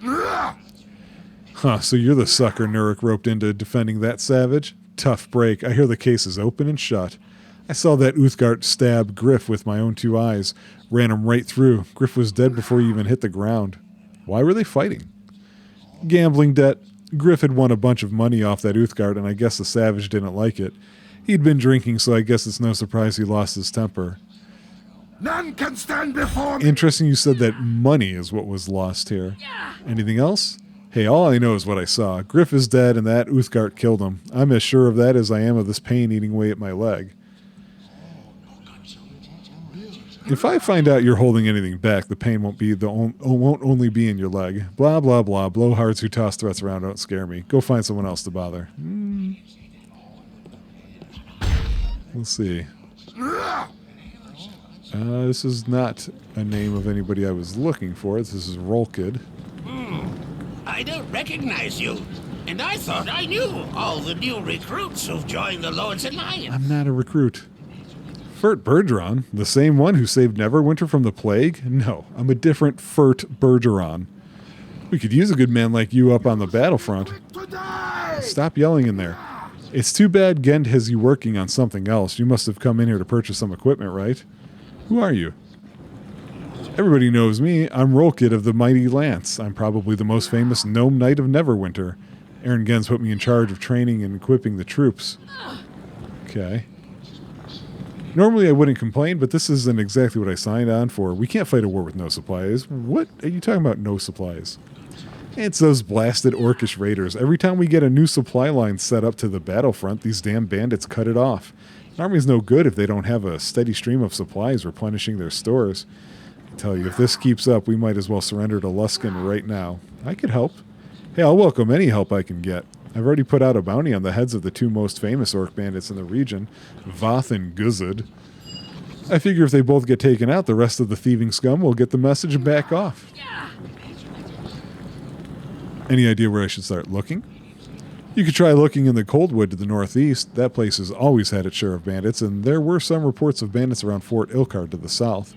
Huh, so you're the sucker Nurk roped into defending that savage? Tough break. I hear the case is open and shut. I saw that Uthgard stab Griff with my own two eyes. Ran him right through. Griff was dead before he even hit the ground. Why were they fighting? Gambling debt. Griff had won a bunch of money off that Uthgard, and I guess the savage didn't like it. He'd been drinking, so I guess it's no surprise he lost his temper. None can stand before me. Interesting you said that money is what was lost here. Anything else? Hey, all I know is what I saw. Griff is dead, and that Uthgard killed him. I'm as sure of that as I am of this pain eating away at my leg. If I find out you're holding anything back, the pain won't only be in your leg. Blah, blah, blah. Blowhards who toss threats around don't scare me. Go find someone else to bother. Let's see. This is not a name of anybody I was looking for. This is Rolkid. I don't recognize you. And I thought I knew all the new recruits who've joined the Lord's Alliance. I'm not a recruit. Fert Bergeron, the same one who saved Neverwinter from the plague? No, I'm a different Fert Bergeron. We could use a good man like you up on the battlefront. Stop yelling in there. It's too bad Gent has you working on something else. You must have come in here to purchase some equipment, right? Who are you? Everybody knows me. I'm Rolkid of the Mighty Lance. I'm probably the most famous gnome knight of Neverwinter. Aaron Gens put me in charge of training and equipping the troops. Okay. Normally I wouldn't complain, but this isn't exactly what I signed on for. We can't fight a war with no supplies. What are you talking about, no supplies? It's those blasted orcish raiders. Every time we get a new supply line set up to the battlefront, these damn bandits cut it off. An army's no good if they don't have a steady stream of supplies replenishing their stores. I tell you, if this keeps up, we might as well surrender to Luskin right now. I could help. Hey, I'll welcome any help I can get. I've already put out a bounty on the heads of the two most famous orc bandits in the region, Voth and Guzud. I figure if they both get taken out, the rest of the thieving scum will get the message and back off. Any idea where I should start looking? You could try looking in the Coldwood to the northeast. That place has always had its share of bandits, and there were some reports of bandits around Fort Ilkard to the south.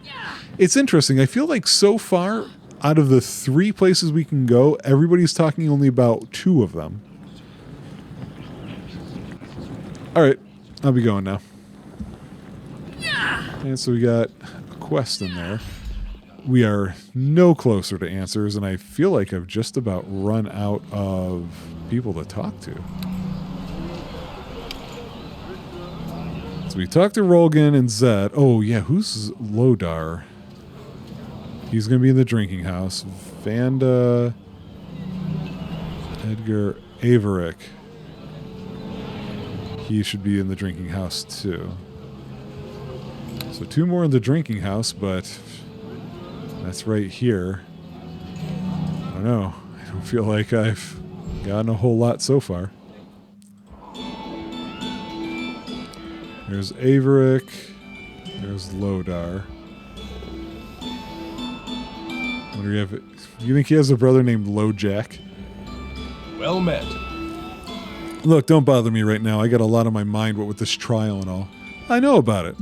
It's interesting. I feel like so far, out of the 3 places we can go, everybody's talking only about 2 of them. All right, I'll be going now. And so we got a quest in there. We are no closer to answers, and I feel like I've just about run out of people to talk to. So we talked to Rolgan and Zed. Oh, yeah, who's Lodar? He's going to be in the drinking house. Vanda, Edgar, Averick. He should be in the drinking house, too. So 2 more in the drinking house, but that's right here. I don't know. I don't feel like I've gotten a whole lot so far. There's Averick. There's Lodar. You think he has a brother named Lojack? Well met. Look, don't bother me right now. I got a lot on my mind, what with this trial and all. I know about it.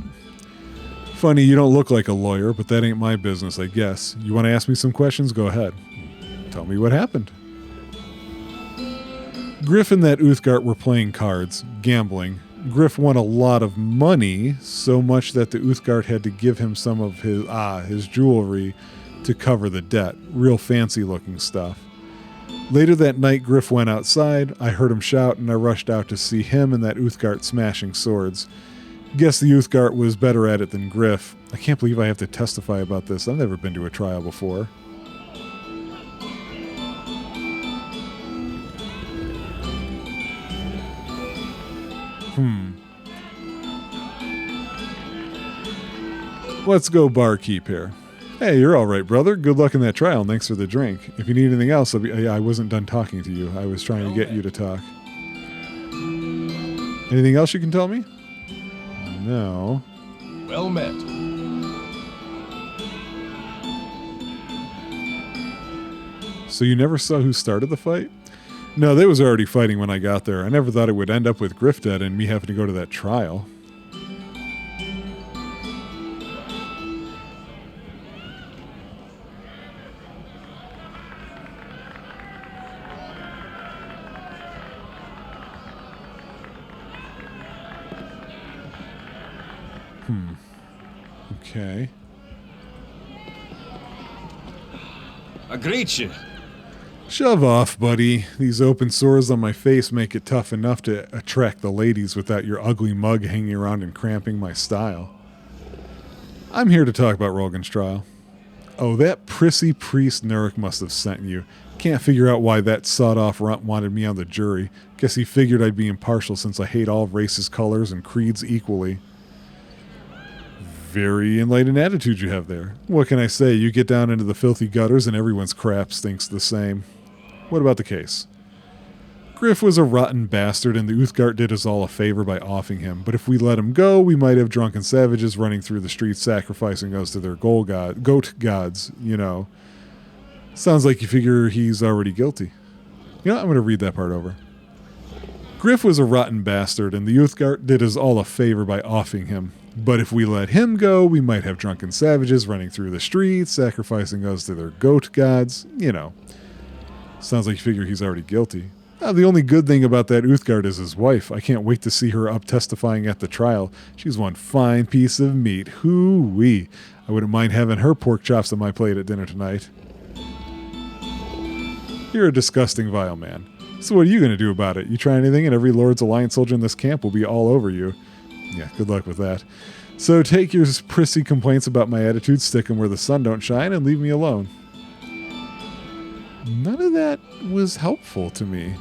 Funny, you don't look like a lawyer, but that ain't my business, I guess. You want to ask me some questions? Go ahead. Tell me what happened. Griff and that Uthgard were playing cards, gambling. Griff won a lot of money, so much that the Uthgard had to give him some of his jewelry to cover the debt. Real fancy looking stuff. Later that night, Griff went outside. I heard him shout, and I rushed out to see him and that Uthgard smashing swords. Guess the Uthgard was better at it than Griff. I can't believe I have to testify about this. I've never been to a trial before. Let's go barkeep here. Hey, you're all right, brother. Good luck in that trial, and thanks for the drink. If you need anything else, I wasn't done talking to you. I was trying to get you to talk. Anything else you can tell me? No. Well met. So you never saw who started the fight? No, they was already fighting when I got there. I never thought it would end up with Griff dead and me having to go to that trial. Okay. I greet you. Shove off, buddy. These open sores on my face make it tough enough to attract the ladies without your ugly mug hanging around and cramping my style. I'm here to talk about Rogan's trial. Oh, that prissy priest Nurik must have sent you. Can't figure out why that sawed-off runt wanted me on the jury. Guess he figured I'd be impartial since I hate all races, colors, and creeds equally. Very enlightened attitude you have there. What can I say? You get down into the filthy gutters and everyone's crap stinks the same. What about the case? Griff was a rotten bastard and the Uthgard did us all a favor by offing him, but if we let him go, we might have drunken savages running through the streets sacrificing us to their goat gods, you know. Sounds like you figure he's already guilty. You know, I'm going to read that part over. Griff was a rotten bastard and the Uthgard did us all a favor by offing him. But if we let him go, we might have drunken savages running through the streets, sacrificing us to their goat gods. You know. Sounds like you figure he's already guilty. The only good thing about that Uthgard is his wife. I can't wait to see her up testifying at the trial. She's one fine piece of meat. Hoo-wee. I wouldn't mind having her pork chops on my plate at dinner tonight. You're a disgusting, vile man. So what are you going to do about it? You try anything and every Lord's Alliance soldier in this camp will be all over you. Yeah, good luck with that. So take your prissy complaints about my attitude, stick them where the sun don't shine, and leave me alone. None of that was helpful to me.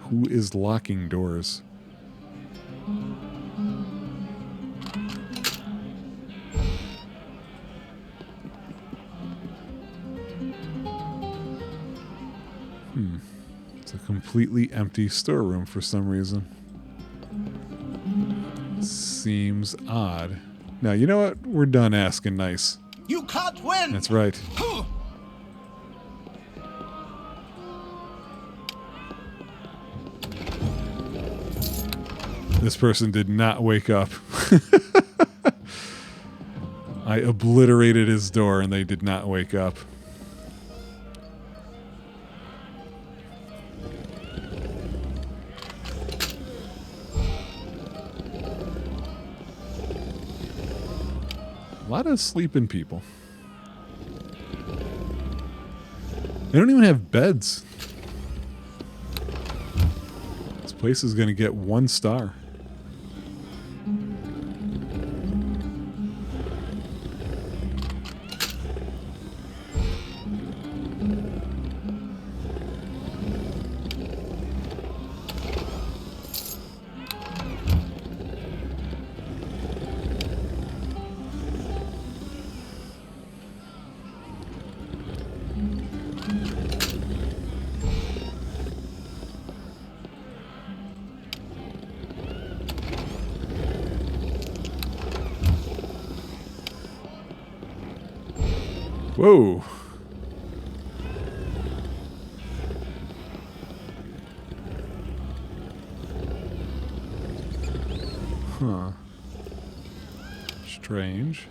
Who is locking doors? It's a completely empty storeroom for some reason. Seems odd. Now, you know what? We're done asking nice. You can't win! That's right. This person did not wake up. I obliterated his door and they did not wake up. A lot of sleeping people. They don't even have beds. This place is going to get 1 star. Whoa. Huh. Strange.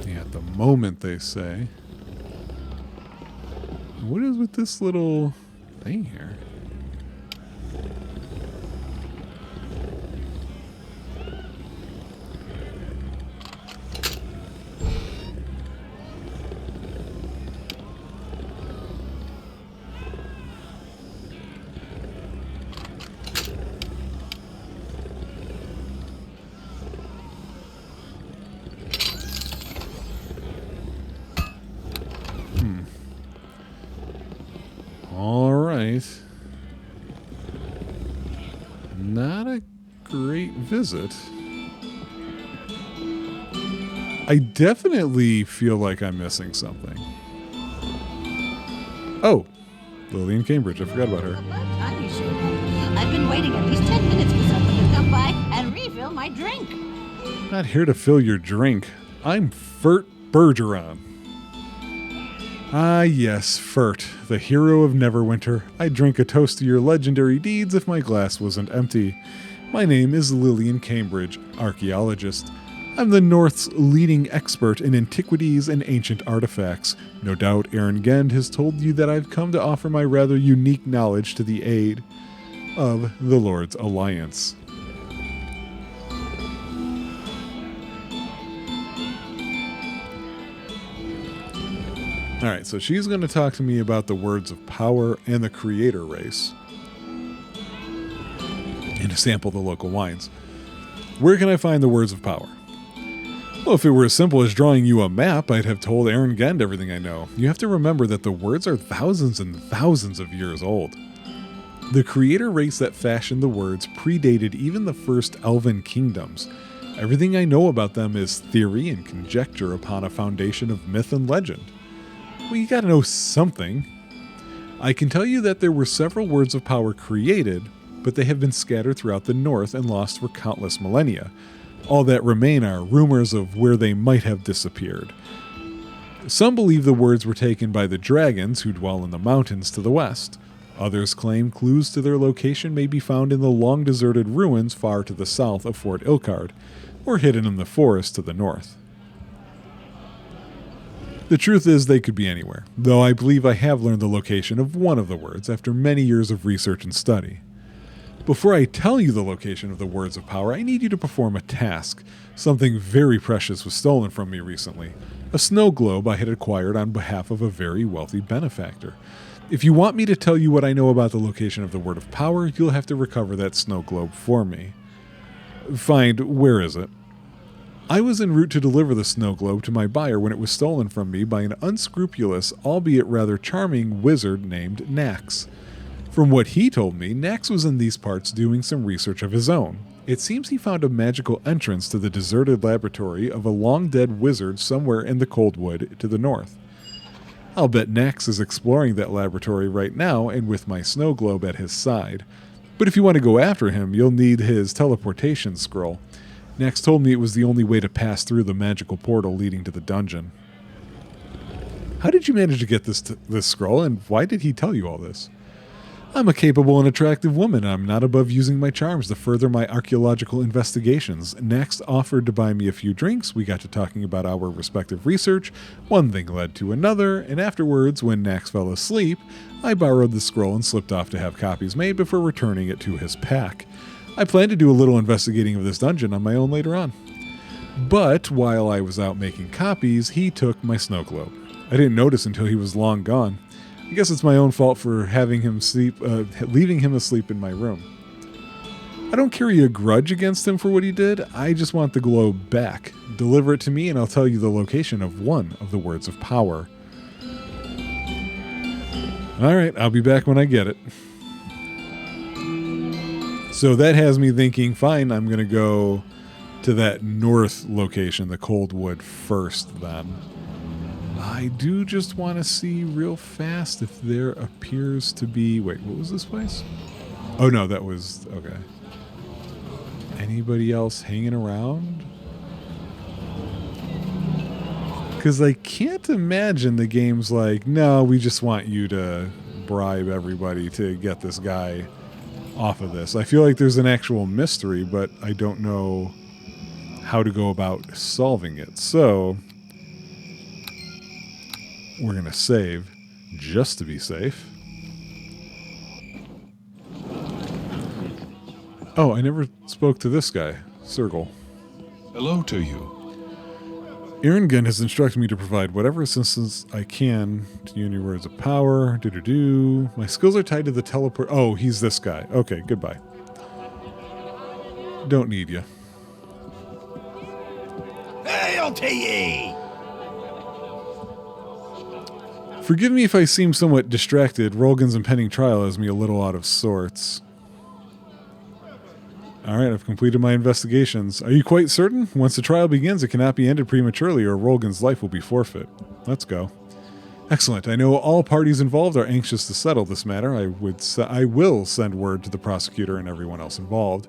Yeah, at the moment, they say. What is with this little thing here? All right. Not a great visit. I definitely feel like I'm missing something. Oh, Lillian Cambridge. I forgot about her. About time you showed up. I've been waiting at least 10 minutes for someone to come by and refill my drink. I'm not here to fill your drink. I'm Fert Bergeron. Ah, yes, Fert, the hero of Neverwinter. I'd drink a toast to your legendary deeds if my glass wasn't empty. My name is Lillian Cambridge, archaeologist. I'm the North's leading expert in antiquities and ancient artifacts. No doubt Aaron Gend has told you that I've come to offer my rather unique knowledge to the aid of the Lord's Alliance. Alright, so she's going to talk to me about the words of power and the creator race. And to sample the local wines. Where can I find the words of power? Well, if it were as simple as drawing you a map, I'd have told Aaron Gend everything I know. You have to remember that the words are thousands and thousands of years old. The creator race that fashioned the words predated even the first elven kingdoms. Everything I know about them is theory and conjecture upon a foundation of myth and legend. Well, you gotta know something. I can tell you that there were several words of power created, but they have been scattered throughout the North and lost for countless millennia. All that remain are rumors of where they might have disappeared. Some believe the words were taken by the dragons who dwell in the mountains to the west. Others claim clues to their location may be found in the long-deserted ruins far to the south of Fort Ilkard, or hidden in the forest to the north. The truth is they could be anywhere, though I believe I have learned the location of one of the words after many years of research and study. Before I tell you the location of the words of power, I need you to perform a task. Something very precious was stolen from me recently. A snow globe I had acquired on behalf of a very wealthy benefactor. If you want me to tell you what I know about the location of the word of power, you'll have to recover that snow globe for me. Find where is it? I was en route to deliver the snow globe to my buyer when it was stolen from me by an unscrupulous, albeit rather charming, wizard named Nax. From what he told me, Nax was in these parts doing some research of his own. It seems he found a magical entrance to the deserted laboratory of a long-dead wizard somewhere in the Coldwood to the north. I'll bet Nax is exploring that laboratory right now and with my snow globe at his side. But if you want to go after him, you'll need his teleportation scroll. Nax told me it was the only way to pass through the magical portal leading to the dungeon. How did you manage to get this scroll, and why did he tell you all this? I'm a capable and attractive woman. I'm not above using my charms to further my archaeological investigations. Nax offered to buy me a few drinks. We got to talking about our respective research. One thing led to another, and afterwards, when Nax fell asleep, I borrowed the scroll and slipped off to have copies made before returning it to his pack. I plan to do a little investigating of this dungeon on my own later on. But while I was out making copies, he took my snow globe. I didn't notice until he was long gone. I guess it's my own fault for having him leaving him asleep in my room. I don't carry a grudge against him for what he did. I just want the globe back. Deliver it to me and I'll tell you the location of one of the words of power. Alright, I'll be back when I get it. So that has me thinking, fine, I'm going to go to that north location, the Coldwood, first then. I do just want to see real fast if there appears to be... Wait, what was this place? Oh, no, that was... Okay. Anybody else hanging around? Because I can't imagine the game's like, no, we just want you to bribe everybody to get this guy off of this. I feel like there's an actual mystery, but I don't know how to go about solving it. So we're going to save just to be safe. Oh, I never spoke to this guy, Circle. Hello to you. Eringun has instructed me to provide whatever assistance I can to you in your words of power. Do-do-do. My skills are tied to the teleport. Oh, he's this guy. Okay, goodbye. Don't need you. Hail to ye! Forgive me if I seem somewhat distracted. Rolgan's impending trial has me a little out of sorts. Alright, I've completed my investigations. Are you quite certain? Once the trial begins, it cannot be ended prematurely or Rolgan's life will be forfeit. Let's go. Excellent. I know all parties involved are anxious to settle this matter. I will send word to the prosecutor and everyone else involved.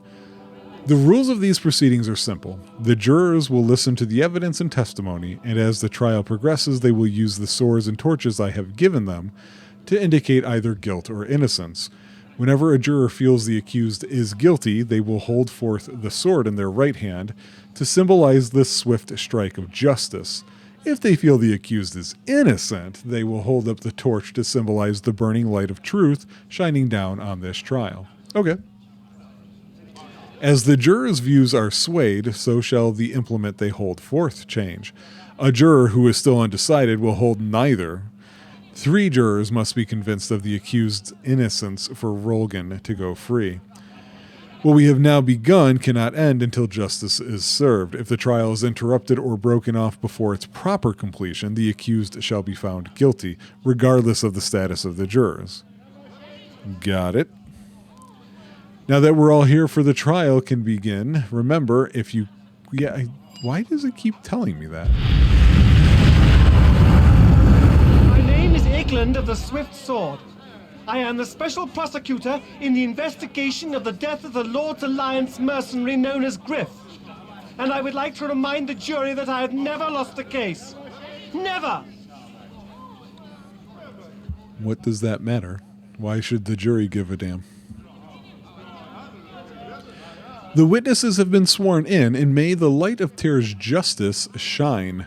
The rules of these proceedings are simple. The jurors will listen to the evidence and testimony, and as the trial progresses, they will use the swords and torches I have given them to indicate either guilt or innocence. Whenever a juror feels the accused is guilty, they will hold forth the sword in their right hand to symbolize the swift strike of justice. If they feel the accused is innocent, they will hold up the torch to symbolize the burning light of truth shining down on this trial. Okay. As the jurors' views are swayed, so shall the implement they hold forth change. A juror who is still undecided will hold neither. 3 jurors must be convinced of the accused's innocence for Rolgan to go free. What we have now begun cannot end until justice is served. If the trial is interrupted or broken off before its proper completion, the accused shall be found guilty, regardless of the status of the jurors. Got it. Now that we're all here for the trial can begin, remember, if you... Yeah, why does it keep telling me that? Eklund of the Swift Sword. I am the special prosecutor in the investigation of the death of the Lord's Alliance mercenary known as Griff. And I would like to remind the jury that I have never lost a case. Never! What does that matter? Why should the jury give a damn? The witnesses have been sworn in, and may the light of Tyr's justice shine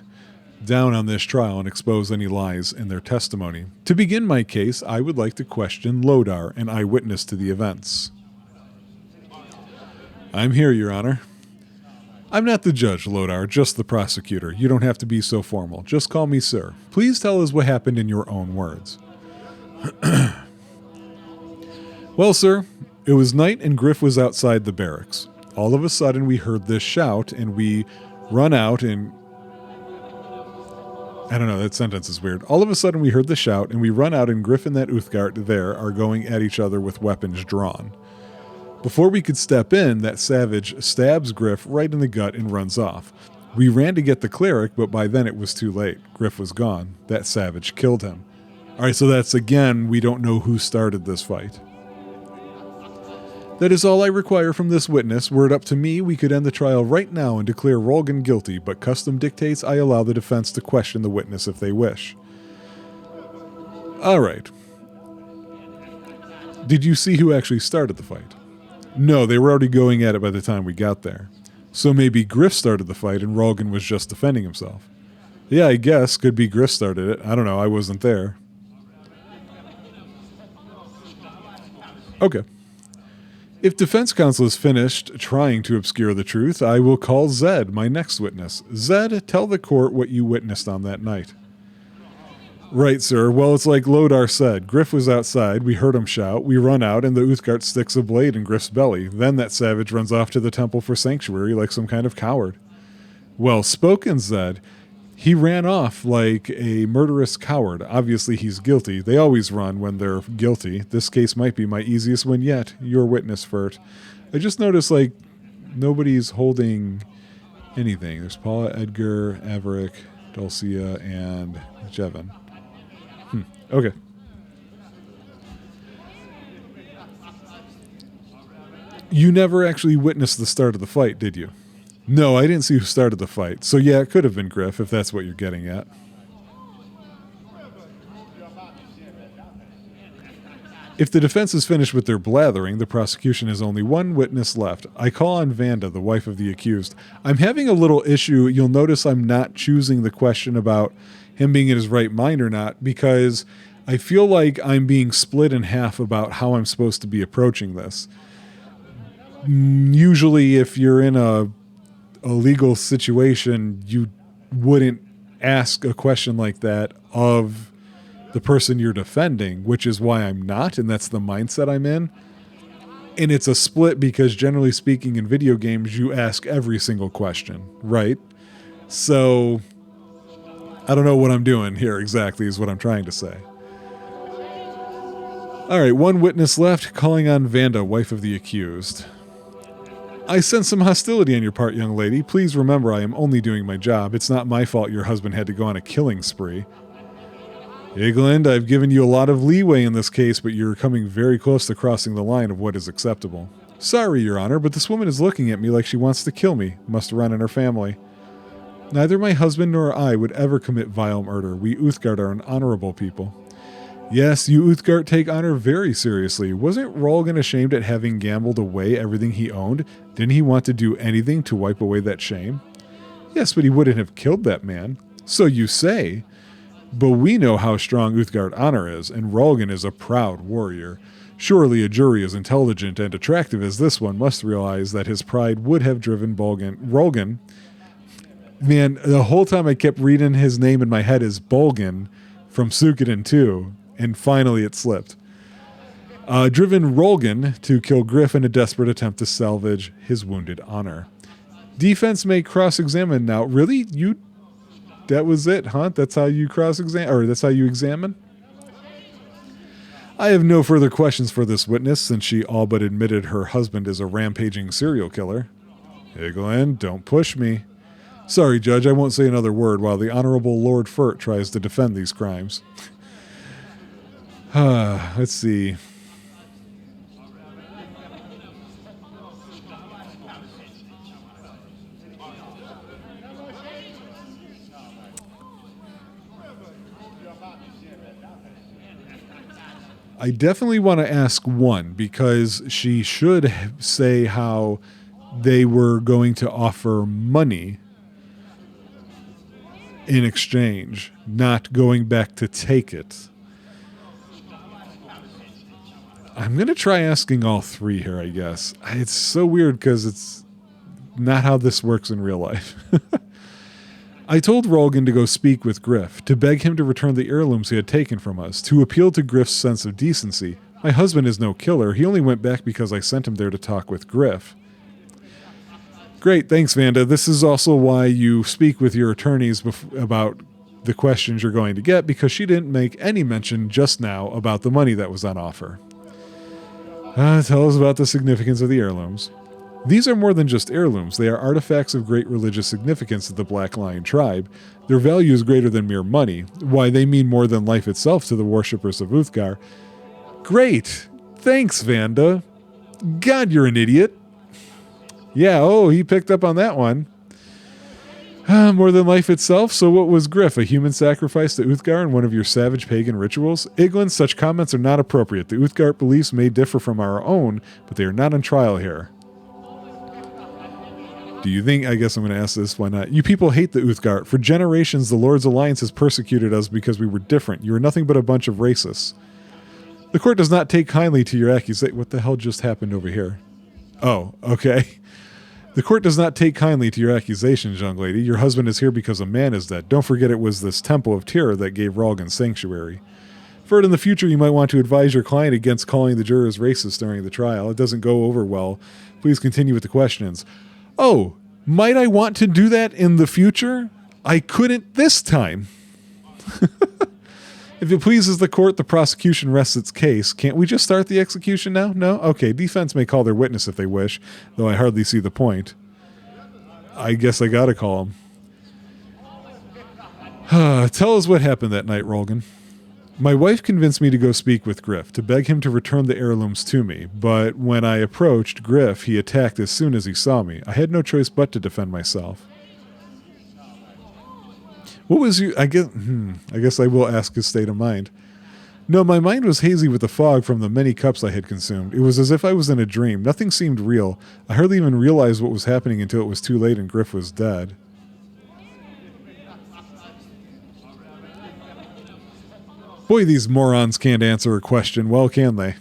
down on this trial and expose any lies in their testimony. To begin my case, I would like to question Lodar, an eyewitness to the events. I'm here, Your Honor. I'm not the judge, Lodar, just the prosecutor. You don't have to be so formal. Just call me sir. Please tell us what happened in your own words. Well, sir, it was night and Griff was outside the barracks. All of a sudden, we heard this shout, and we run out and... I don't know, that sentence is weird. All of a sudden, we heard the shout, and we run out, and Griff and that Uthgard there are going at each other with weapons drawn. Before we could step in, that savage stabs Griff right in the gut and runs off. We ran to get the cleric, but by then it was too late. Griff was gone. That savage killed him. Alright, so that's again, we don't know who started this fight. That is all I require from this witness. Were it up to me, we could end the trial right now and declare Rolgan guilty, but custom dictates I allow the defense to question the witness if they wish. Alright. Did you see who actually started the fight? No, they were already going at it by the time we got there. So maybe Griff started the fight and Rolgan was just defending himself. Yeah, I guess. Could be Griff started it. I don't know. I wasn't there. Okay. If defense counsel is finished trying to obscure the truth, I will call Zed, my next witness. Zed, tell the court what you witnessed on that night. Right, sir. Well, it's like Lodar said. Griff was outside. We heard him shout. We run out, and the Uthgard sticks a blade in Griff's belly. Then that savage runs off to the temple for sanctuary like some kind of coward. Well spoken, Zed. He ran off like a murderous coward. Obviously, he's guilty. They always run when they're guilty. This case might be my easiest win yet. Your witness, Fert. I just noticed, like, nobody's holding anything. There's Paula, Edgar, Averick, Dulcia, and Jevon. Okay. You never actually witnessed the start of the fight, did you? No, I didn't see who started the fight. So yeah, it could have been Griff, if that's what you're getting at. If the defense is finished with their blathering, the prosecution has only one witness left. I call on Vanda, the wife of the accused. I'm having a little issue. You'll notice I'm not choosing the question about him being in his right mind or not, because I feel like I'm being split in half about how I'm supposed to be approaching this. Usually, if you're in a legal situation, you wouldn't ask a question like that of the person you're defending, which is why I'm not, and that's the mindset I'm in. And it's a split because, generally speaking, in video games, you ask every single question, right? So, I don't know what I'm doing here exactly is what I'm trying to say. All right, one witness left, calling on Vanda, wife of the accused. I sense some hostility on your part, young lady. Please remember I am only doing my job. It's not my fault your husband had to go on a killing spree. Igland, I've given you a lot of leeway in this case, but you're coming very close to crossing the line of what is acceptable. Sorry, Your Honor, but this woman is looking at me like she wants to kill me. Must run in her family. Neither my husband nor I would ever commit vile murder. We Uthgard are an honorable people. Yes, you Uthgard take honor very seriously. Wasn't Rolgan ashamed at having gambled away everything he owned? Didn't he want to do anything to wipe away that shame? Yes, but he wouldn't have killed that man. So you say. But we know how strong Uthgard honor is, and Rolgan is a proud warrior. Surely a jury as intelligent and attractive as this one must realize that his pride would have driven Rolgan. Man, the whole time I kept reading his name in my head as Bolgan from Suikoden 2. And finally it slipped. Driven Rolgan to kill Griff in a desperate attempt to salvage his wounded honor. Defense may cross-examine now. Really? That was it, huh? That's how you cross-examine? Or that's how you examine? I have no further questions for this witness, since she all but admitted her husband is a rampaging serial killer. Igland, don't push me. Sorry, Judge, I won't say another word while the Honorable Lord Furt tries to defend these crimes. Let's see. I definitely want to ask one, because she should say how they were going to offer money in exchange, not going back to take it. I'm going to try asking all three here, I guess. It's so weird because it's not how this works in real life. I told Rolgan to go speak with Griff, to beg him to return the heirlooms he had taken from us, to appeal to Griff's sense of decency. My husband is no killer. He only went back because I sent him there to talk with Griff. Great, thanks, Vanda. This is also why you speak with your attorneys about the questions you're going to get, because she didn't make any mention just now about the money that was on offer. Tell us about the significance of the heirlooms. These are more than just heirlooms. They are artifacts of great religious significance of the Black Lion tribe. Their value is greater than mere money. Why, they mean more than life itself to the worshippers of Uthgar. Great! Thanks, Vanda. God, you're an idiot. Yeah, he picked up on that one. More than life itself? So what was Griff, a human sacrifice to Uthgar in one of your savage pagan rituals? Igland, such comments are not appropriate. The Uthgar beliefs may differ from our own, but they are not on trial here. Do you think, I guess I'm going to ask this, why not? You people hate the Uthgar. For generations, the Lord's Alliance has persecuted us because we were different. You are nothing but a bunch of racists. The court does not take kindly to your accusation. What the hell just happened over here? Oh, okay. The court does not take kindly to your accusations, young lady. Your husband is here because a man is dead. Don't forget it was this temple of terror that gave Rolgan sanctuary. Further, in the future, you might want to advise your client against calling the jurors racist during the trial. It doesn't go over well. Please continue with the questions. Oh, might I want to do that in the future? I couldn't this time. If it pleases the court, the prosecution rests its case. Can't we just start the execution now? No? Okay, defense may call their witness if they wish, though I hardly see the point. I guess I gotta call him. Tell us what happened that night, Rolgan. My wife convinced me to go speak with Griff, to beg him to return the heirlooms to me, but when I approached Griff, he attacked as soon as he saw me. I had no choice but to defend myself. What was you... I guess I will ask his state of mind. No, my mind was hazy with the fog from the many cups I had consumed. It was as if I was in a dream. Nothing seemed real. I hardly even realized what was happening until it was too late and Griff was dead. Boy, these morons can't answer a question well, can they?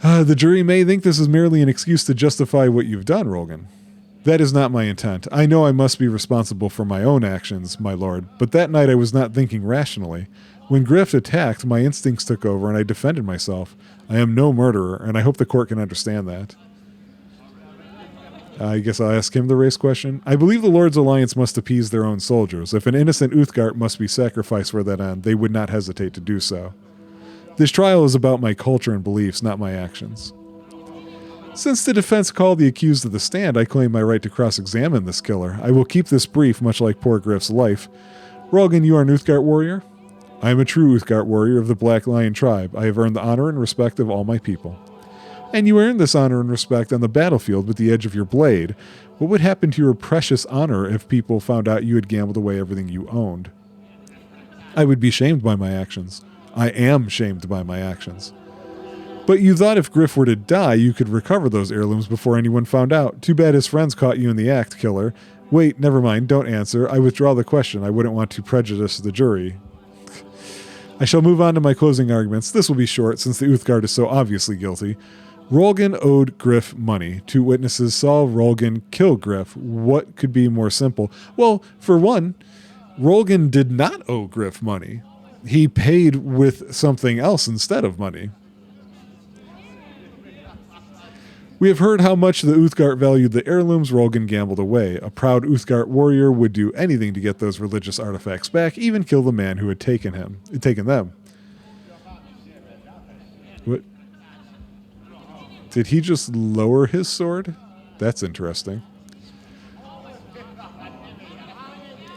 The jury may think this is merely an excuse to justify what you've done, Rolgan. That is not my intent. I know I must be responsible for my own actions, my lord, but that night I was not thinking rationally. When Griff attacked, my instincts took over and I defended myself. I am no murderer, and I hope the court can understand that. I guess I'll ask him the race question. I believe the Lord's Alliance must appease their own soldiers. If an innocent Uthgard must be sacrificed for that end, they would not hesitate to do so. This trial is about my culture and beliefs, not my actions. Since the defense called the accused to the stand, I claim my right to cross-examine this killer. I will keep this brief, much like poor Griff's life. Rolgan, you are an Uthgard warrior? I am a true Uthgard warrior of the Black Lion tribe. I have earned the honor and respect of all my people. And you earned this honor and respect on the battlefield with the edge of your blade. What would happen to your precious honor if people found out you had gambled away everything you owned? I would be shamed by my actions. I am shamed by my actions. But you thought if Griff were to die, you could recover those heirlooms before anyone found out. Too bad his friends caught you in the act, killer. Wait, never mind, don't answer. I withdraw the question. I wouldn't want to prejudice the jury. I shall move on to my closing arguments. This will be short, since the Uthgard is so obviously guilty. Rolgan owed Griff money. 2 witnesses saw Rolgan kill Griff. What could be more simple? Well, for one, Rolgan did not owe Griff money. He paid with something else instead of money. We have heard how much the Uthgard valued the heirlooms Rolgan gambled away. A proud Uthgard warrior would do anything to get those religious artifacts back, even kill the man who had taken them. What? Did he just lower his sword? That's interesting.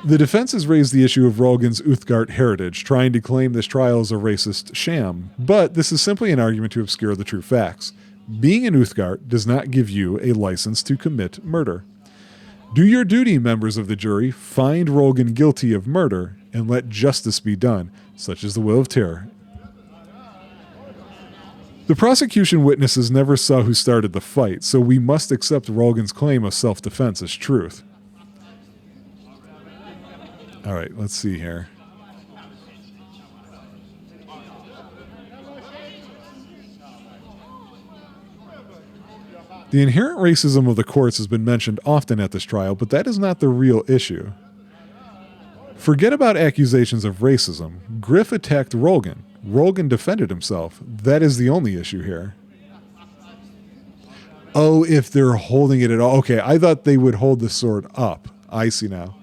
The defense has raised the issue of Rolgan's Uthgard heritage, trying to claim this trial is a racist sham, but this is simply an argument to obscure the true facts. Being an Uthgard does not give you a license to commit murder. Do your duty, members of the jury. Find Rolgan guilty of murder, and let justice be done, such is the will of terror. The prosecution witnesses never saw who started the fight, so we must accept Rolgan's claim of self-defense as truth. Alright, let's see here. The inherent racism of the courts has been mentioned often at this trial, but that is not the real issue. Forget about accusations of racism. Griff attacked Rolgan. Rolgan defended himself. That is the only issue here. Oh, if they're holding it at all. Okay, I thought they would hold the sword up. I see now.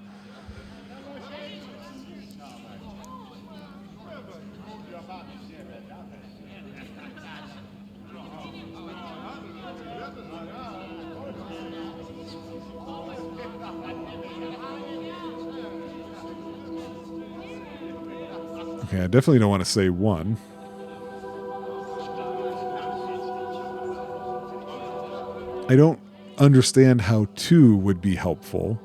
Okay, I definitely don't want to say 1. I don't understand how 2 would be helpful.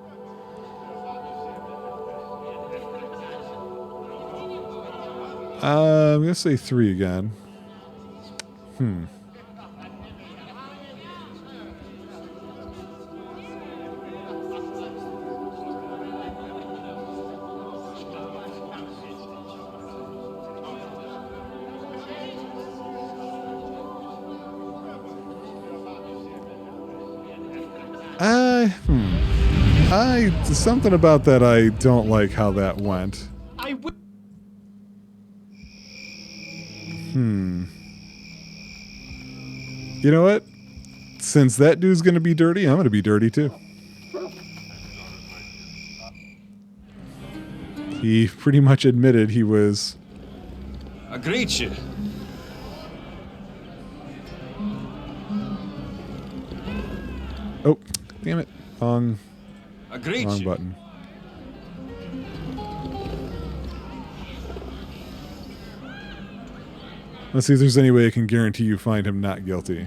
I'm going to say 3 again. Something about that I don't like how that went. You know what? Since that dude's gonna be dirty, I'm gonna be dirty too. He pretty much admitted he was... I greet you. Oh, Damn it. Wrong Agreed. button. Let's see if there's any way I can guarantee you find him not guilty.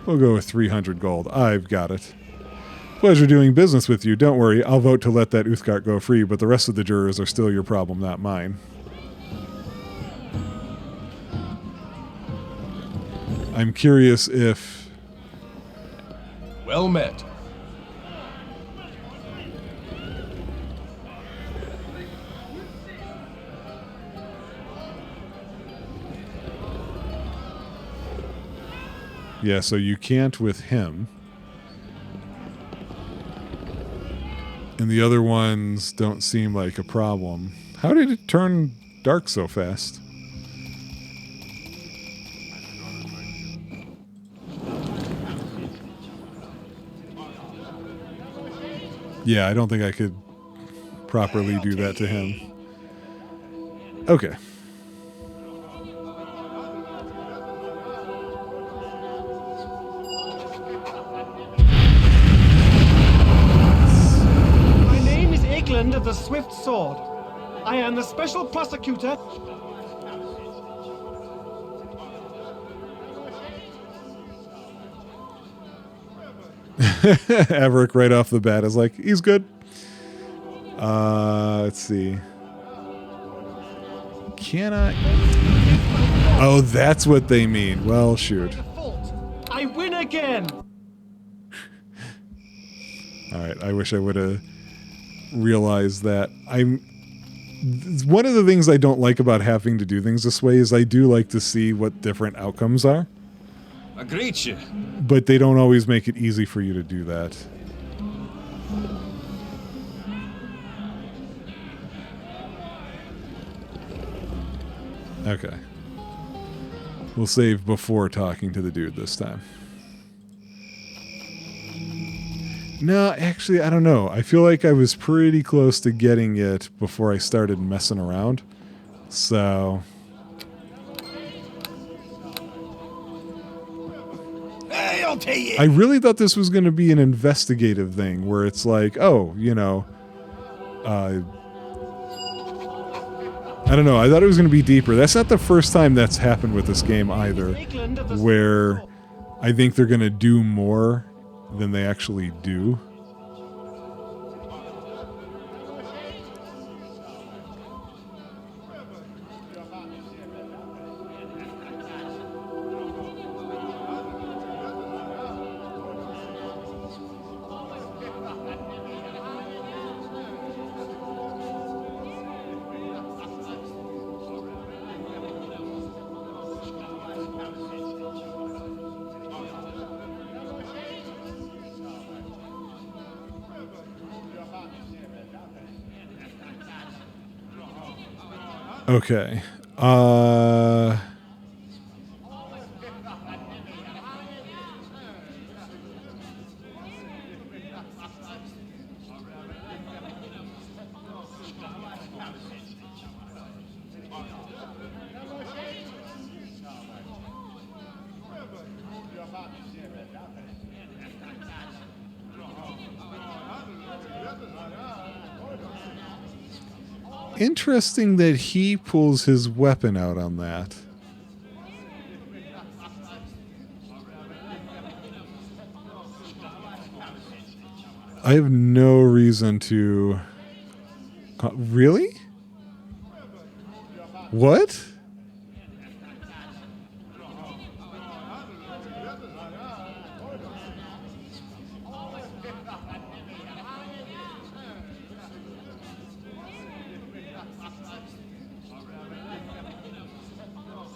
We'll go with 300 gold. I've got it. Pleasure doing business with you. Don't worry, I'll vote to let that Uthgard go free, but the rest of the jurors are still your problem, not mine. I'm curious if... Well met. Yeah, so you can't with him. And the other ones don't seem like a problem. How did it turn dark so fast? Yeah, I don't think I could properly do that to him. Okay. Of the Swift Sword. I am the special prosecutor. Averick right off the bat is like, he's good. Let's see. Can I? Oh, that's what they mean. Well, shoot. I win again. All right, I wish I would have realized that. One of the things I don't like about having to do things this way is I do like to see what different outcomes are. Agreed. But they don't always make it easy for you to do that. Okay. We'll save before talking to the dude this time. No, actually, I don't know. I feel like I was pretty close to getting it before I started messing around. So... I really thought this was going to be an investigative thing where it's like, oh, you know... I don't know. I thought it was going to be deeper. That's not the first time that's happened with this game either, where I think they're going to do more than they actually do. Okay. Interesting that he pulls his weapon out on that. I have no reason to... Really? What?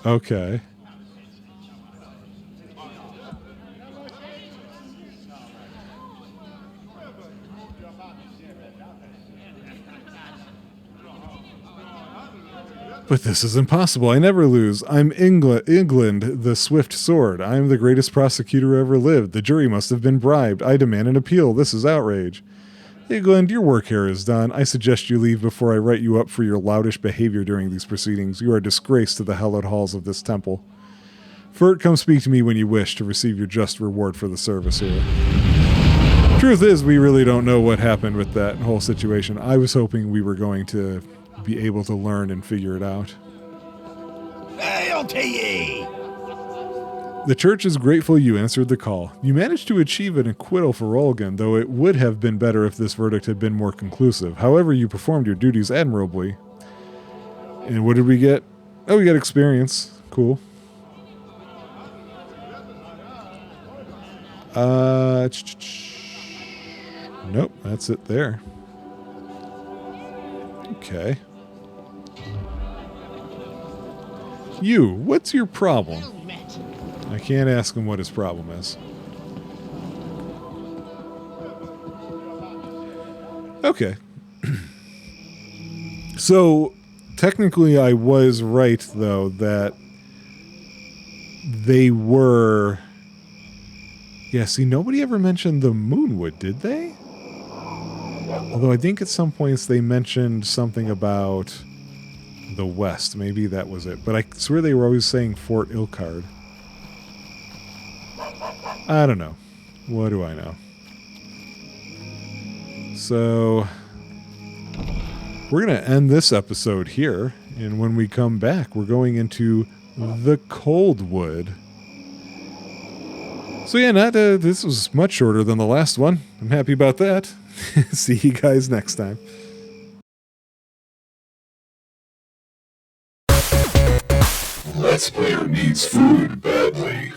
Okay. But this is impossible. I never lose. I'm England, the swift sword. I am the greatest prosecutor who ever lived. The jury must have been bribed. I demand an appeal. This is outrage. England, your work here is done. I suggest you leave before I write you up for your loudish behavior during these proceedings. You are a disgrace to the hallowed halls of this temple. Fert, come speak to me when you wish to receive your just reward for the service here. Truth is, we really don't know what happened with that whole situation. I was hoping we were going to be able to learn and figure it out. Hail to ye! The church is grateful you answered the call. You managed to achieve an acquittal for Olgan, though it would have been better if this verdict had been more conclusive. However, you performed your duties admirably. And what did we get? Oh, we got experience. Cool. Nope, that's it there. Okay. You, what's your problem? I can't ask him what his problem is. Okay. So, technically I was right, though, that they were... Yeah, see, nobody ever mentioned the Moonwood, did they? Although I think at some points they mentioned something about the West. Maybe that was it. But I swear they were always saying Fort Ilkard. I don't know. What do I know? So, we're going to end this episode here. And when we come back, we're going into the Coldwood. So yeah, this was much shorter than the last one. I'm happy about that. See you guys next time. Let's Player needs food badly.